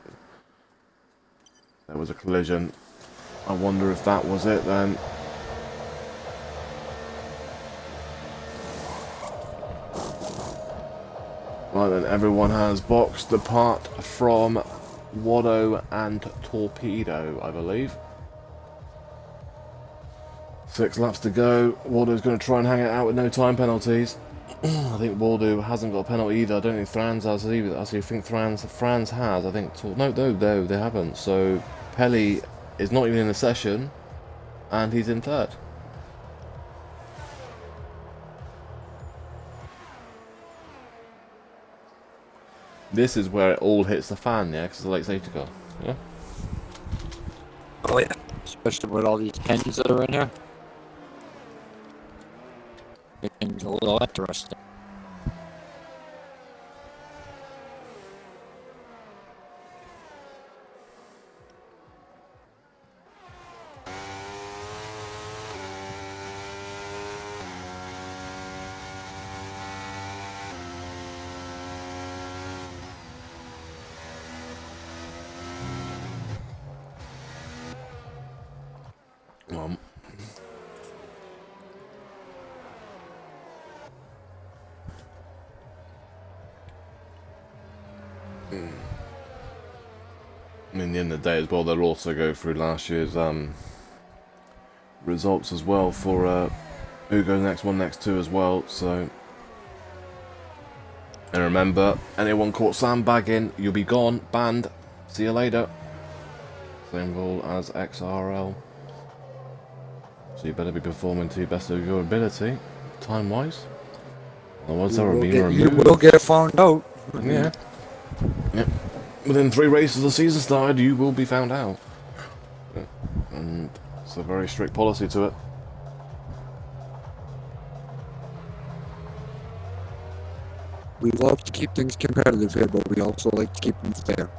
There was a collision. I wonder if that was it then. Right then, everyone has boxed apart from Watto and Torpedo, I believe. 6 laps to go. Waldo's going to try and hang it out with no time penalties. I think Waldo hasn't got a penalty either. I don't think Franz has either. I think Franz has. I think no, they haven't. So Pelly is not even in the session, and he's in third. This is where it all hits the fan, yeah, because it's a late safety car, yeah? Oh yeah, especially with all these pens that are in here. It can be a little interesting. I mean, at the end of the day as well, they'll also go through last year's results as well for who goes next 1, next 2 as well, so... And remember, anyone caught sandbagging, you'll be gone, banned, see you later. Same rule as XRL. So you better be performing to the best of your ability, time-wise. Otherwise there will be removed. You will get found out. Yeah. Yep. Within 3 races the season started, you will be found out. Yeah. And it's a very strict policy to it. We love to keep things competitive here, but we also like to keep them fair.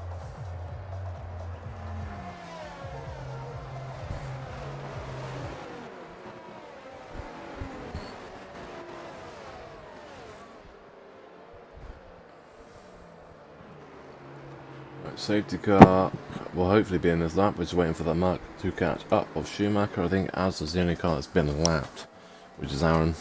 Safety car will hopefully be in this lap. We're just waiting for that mark to catch up of Schumacher. I think as is the only car that's been lapped, which is Aaron.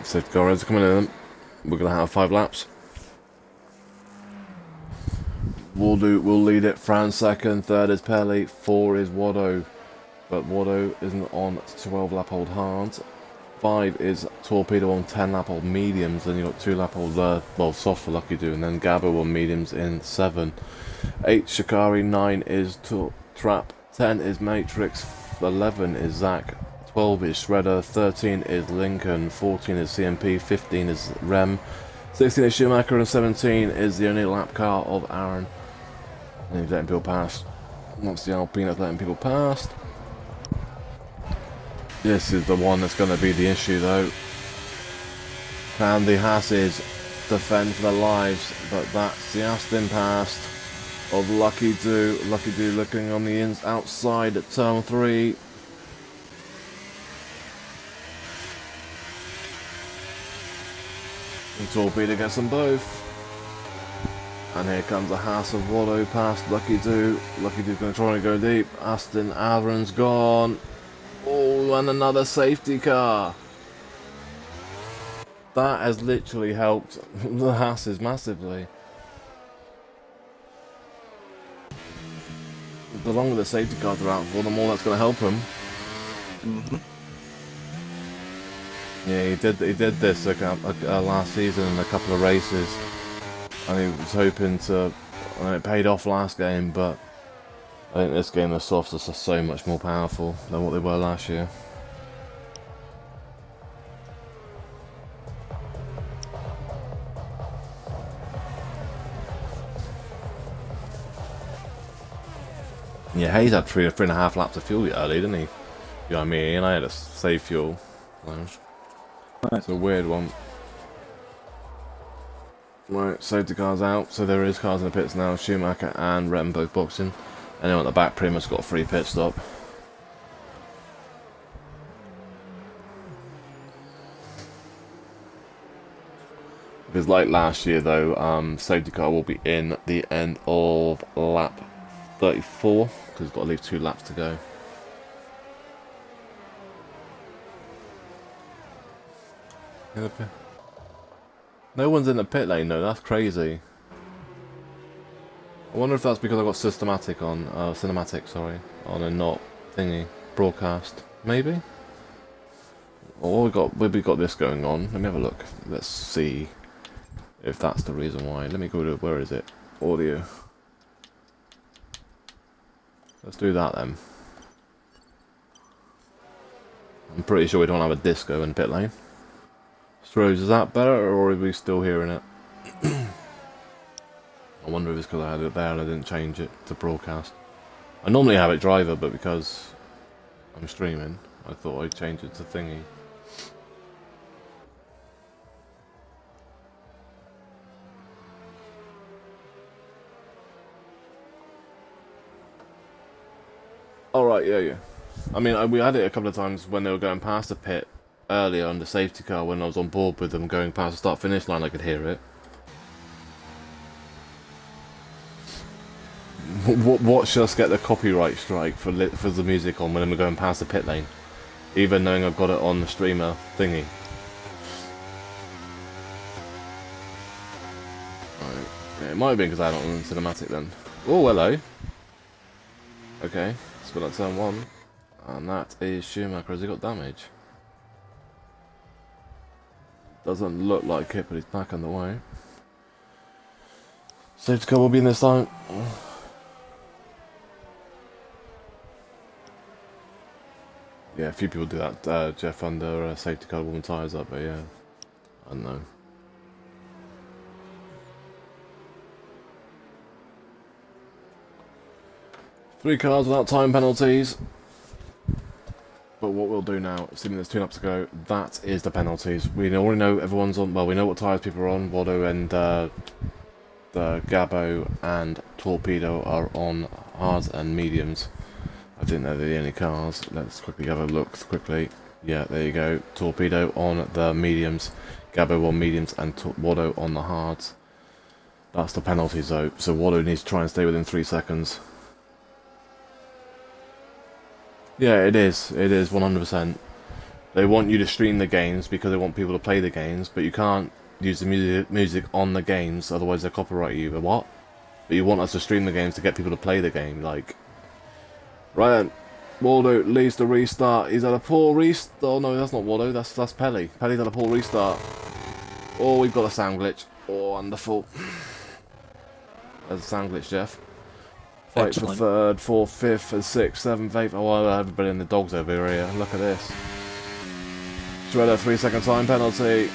Safety car is coming in. We're gonna have 5 laps. We'll lead it. Fran's second, third is Pelly, 4 is Wado, but Wado isn't on 12 lap old hards. 5 is Torpedo on 10 lap old mediums. Then you got 2 lap old well, soft for Lucky Do, and then Gabo on mediums in 7. 8 Shikari, 9 is Trap, 10 is Matrix, 11 is Zach, 12 is Shredder, 13 is Lincoln, 14 is CMP, 15 is Rem, 16 is Schumacher, and 17 is the only lap car of Aaron. And he's letting people past. Once the Alpine is letting people past. This is the one that's going to be the issue though. Can the Hasses defend for their lives? But that's the Aston past of Lucky Do. Lucky Do looking on the outside at turn 3. And Torpedo gets them both. And here comes a Haas of Waldo past Lucky Do. Lucky Do's going to try and go deep. Aston Aaron's gone. Oh, and another safety car. That has literally helped the Haas's massively. The longer the safety cars are out for, the more that's going to help him. Yeah, he did this last season in a couple of races, and he was hoping to. And it paid off last game, but I think this game the softs are so much more powerful than what they were last year. Yeah, Hayes had three and a half laps of fuel early, didn't he? You know what I mean? And I had to save fuel. It's a weird one. Right, safety car's out, so there is cars in the pits now. Schumacher and Rem both boxing. Anyone at the back pretty much got a free pit stop. Because like last year though, safety car will be in the end of lap 34, because we've got to leave 2 laps to go. No one's in the pit lane though, that's crazy. I wonder if that's because I got cinematic, sorry, on and not thingy broadcast. Maybe. Or we got this going on. Let me have a look. Let's see if that's the reason why. Let me go to, where is it? Audio. Let's do that then. I'm pretty sure we don't have a disco in pit lane. Strohs, is that better, or are we still hearing it? I wonder if it's because I had it there and I didn't change it to broadcast. I normally have it driver, but because I'm streaming, I thought I'd change it to thingy. Alright, yeah. I mean, we had it a couple of times when they were going past the pit earlier on the safety car, when I was on board with them going past the start-finish line, I could hear it. Watch us get the copyright strike for the music on when we're going past the pit lane, even knowing I've got it on the streamer thingy. Right. Yeah, it might have been because I had it on cinematic then. Oh, hello. Okay, let's go to turn 1, and that is Schumacher. Has he got damage? Doesn't look like it, but he's back on the way. Safety car will be in this time. Yeah, a few people do that, Jeff, under safety car warm tyres up, but yeah, I don't know. Three cars without time penalties. But what we'll do now, assuming there's 2 laps to go, that is the penalties. We already know everyone's on, well, we know what tyres people are on. Wado and the Gabo and Torpedo are on hards and mediums. I think they're the only cars. Let's quickly have a look quickly. Yeah, there you go. Torpedo on the mediums, Gabo on mediums, and Wado on the hards. That's the penalties though, so Wado needs to try and stay within 3 seconds. Yeah, it is 100%. They want you to stream the games because they want people to play the games, but you can't use the music on the games, otherwise they'll copyright you. But what? But you want us to stream the games to get people to play the game, like... Right then, Waldo leads the restart. He's at a poor restart. Oh no, that's not Waldo, that's Pelly. Pelly's at a poor restart. Oh, we've got a sound glitch. Oh, wonderful. There's a sound glitch, Jeff. Fight Excellent. for 3rd, 4th, 5th, and 6th, 7th, 8th. Oh, everybody in the dogs over here. Look at this. Shredder, 3-second time penalty.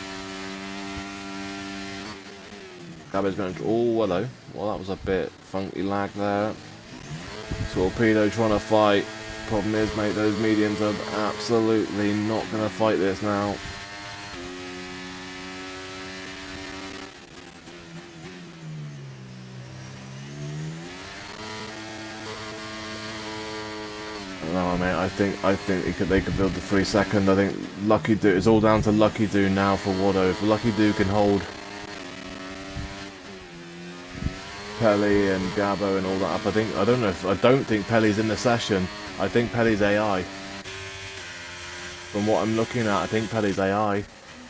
Gabby's going to... Oh, hello. Well, that was a bit funky lag there. Torpedo trying to fight. Problem is, mate, those mediums are absolutely not going to fight this now. No, mate, I think they could build the 3-second. I think Lucky Do, it's all down to Lucky Do now for Wado. If Lucky Do can hold Pelly and Gabo and all that up, I don't think Pelly's in the session. I think Pelly's AI. From what I'm looking at, I think Pelly's AI.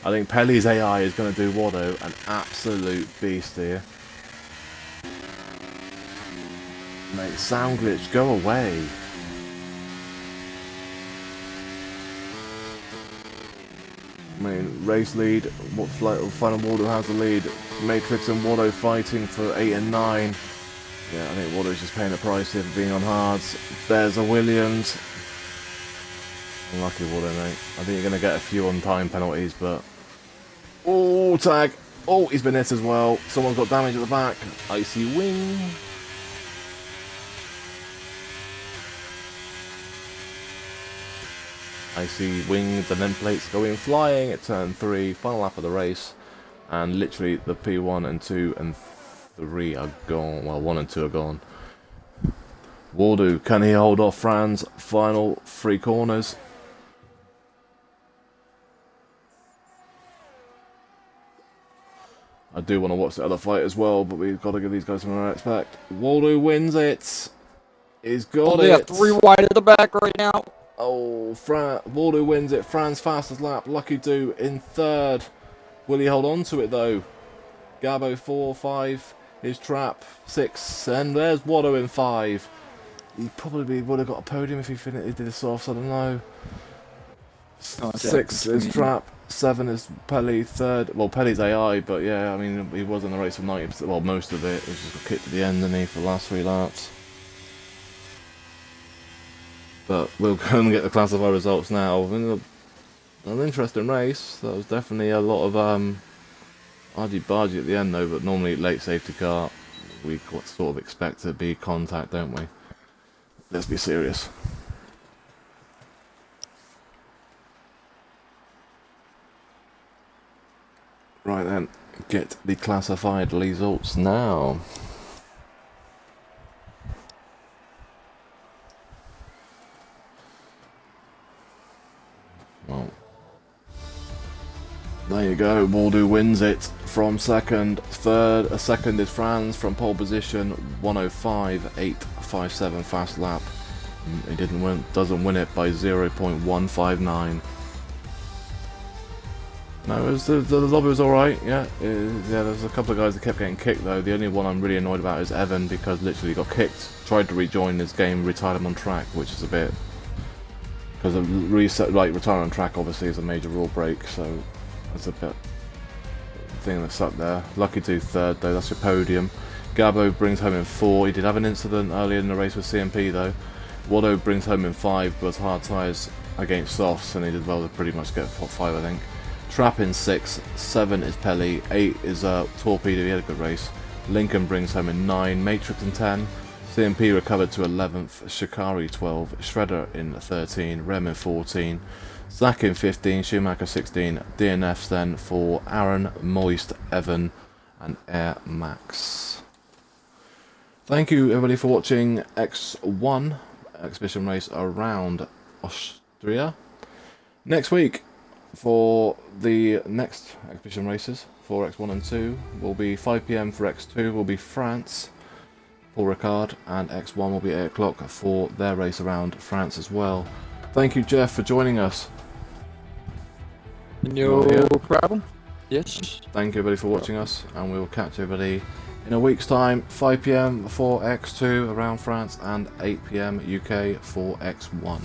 I think Pelly's AI is going to do Wado an absolute beast here. Mate, sound glitch, go away. I mean, race lead, what final Waldo has the lead. Matrix and Waldo fighting for 8 and 9. Yeah, I think Waldo's just paying the price here for being on hards. There's a Williams. Unlucky Waldo, mate. I think you're going to get a few on time penalties, but... Oh, tag! Oh, he's been hit as well. Someone's got damage at the back. Icy wing. I see wings and then plates going flying at turn 3, final lap of the race, and literally the P1 and 2 and 3 are gone. Well, 1 and 2 are gone. Waldo, can he hold off Fran's final 3 corners? I do want to watch the other fight as well, but we've got to give these guys some respect. Waldo wins it. He's got it. 3 wide at the back right now. Oh, Waldo wins it. Fran's fastest lap. Lucky Do in 3rd. Will he hold on to it though? Gabo 4, 5. His trap 6, and there's Wado in 5. He probably would have got a podium if he did this off. I don't know. 6 is trap. 7 is Pelly. 3rd. Well, Pelly's AI, but yeah, I mean he was in the race for 90%. Well, most of it. He just got kicked at the end, didn't he, for the last 3 laps. But we'll go and get the classified results now. An interesting race. That was definitely a lot of argy-bargy at the end though, but normally late safety car, we sort of expect to be contact, don't we? Let's be serious. Right then, get the classified results now. Well, there you go. Waldo wins it from 2nd. 3rd, a 2nd is Franz from pole position, 105.857 fast lap. He doesn't win it by 0.159. No, the lobby was alright, yeah. Yeah, there's a couple of guys that kept getting kicked though. The only one I'm really annoyed about is Evan, because literally got kicked, tried to rejoin his game, retired him on track, which is a bit... Because a reset, like retiring on track obviously is a major rule break, so that's a bit thing that's up there. Lucky Do 3rd though, that's your podium. Gabo brings home in 4. He did have an incident earlier in the race with CMP though. Waldo brings home in 5, but hard tyres against softs, and he did well to pretty much get 5, I think. Trap in 6, 7 is Pelly, 8 is Torpedo, he had a good race. Lincoln brings home in 9, Matrix in 10, CMP recovered to 11th, Shikari 12, Shredder in 13, Rem in 14, Zach in 15, Schumacher 16, DNFs then for Aaron, Moist, Evan and Air Max. Thank you everybody for watching X1 exhibition race around Austria. Next week for the next exhibition races for X1 and 2 will be 5 PM for X2 will be France, Paul Ricard, and X1 will be 8 o'clock for their race around France as well. Thank you, Jeff, for joining us. No problem. Yes. Thank you everybody for watching us, and we will catch everybody in a week's time, 5 PM for X2 around France and 8 PM UK for X1.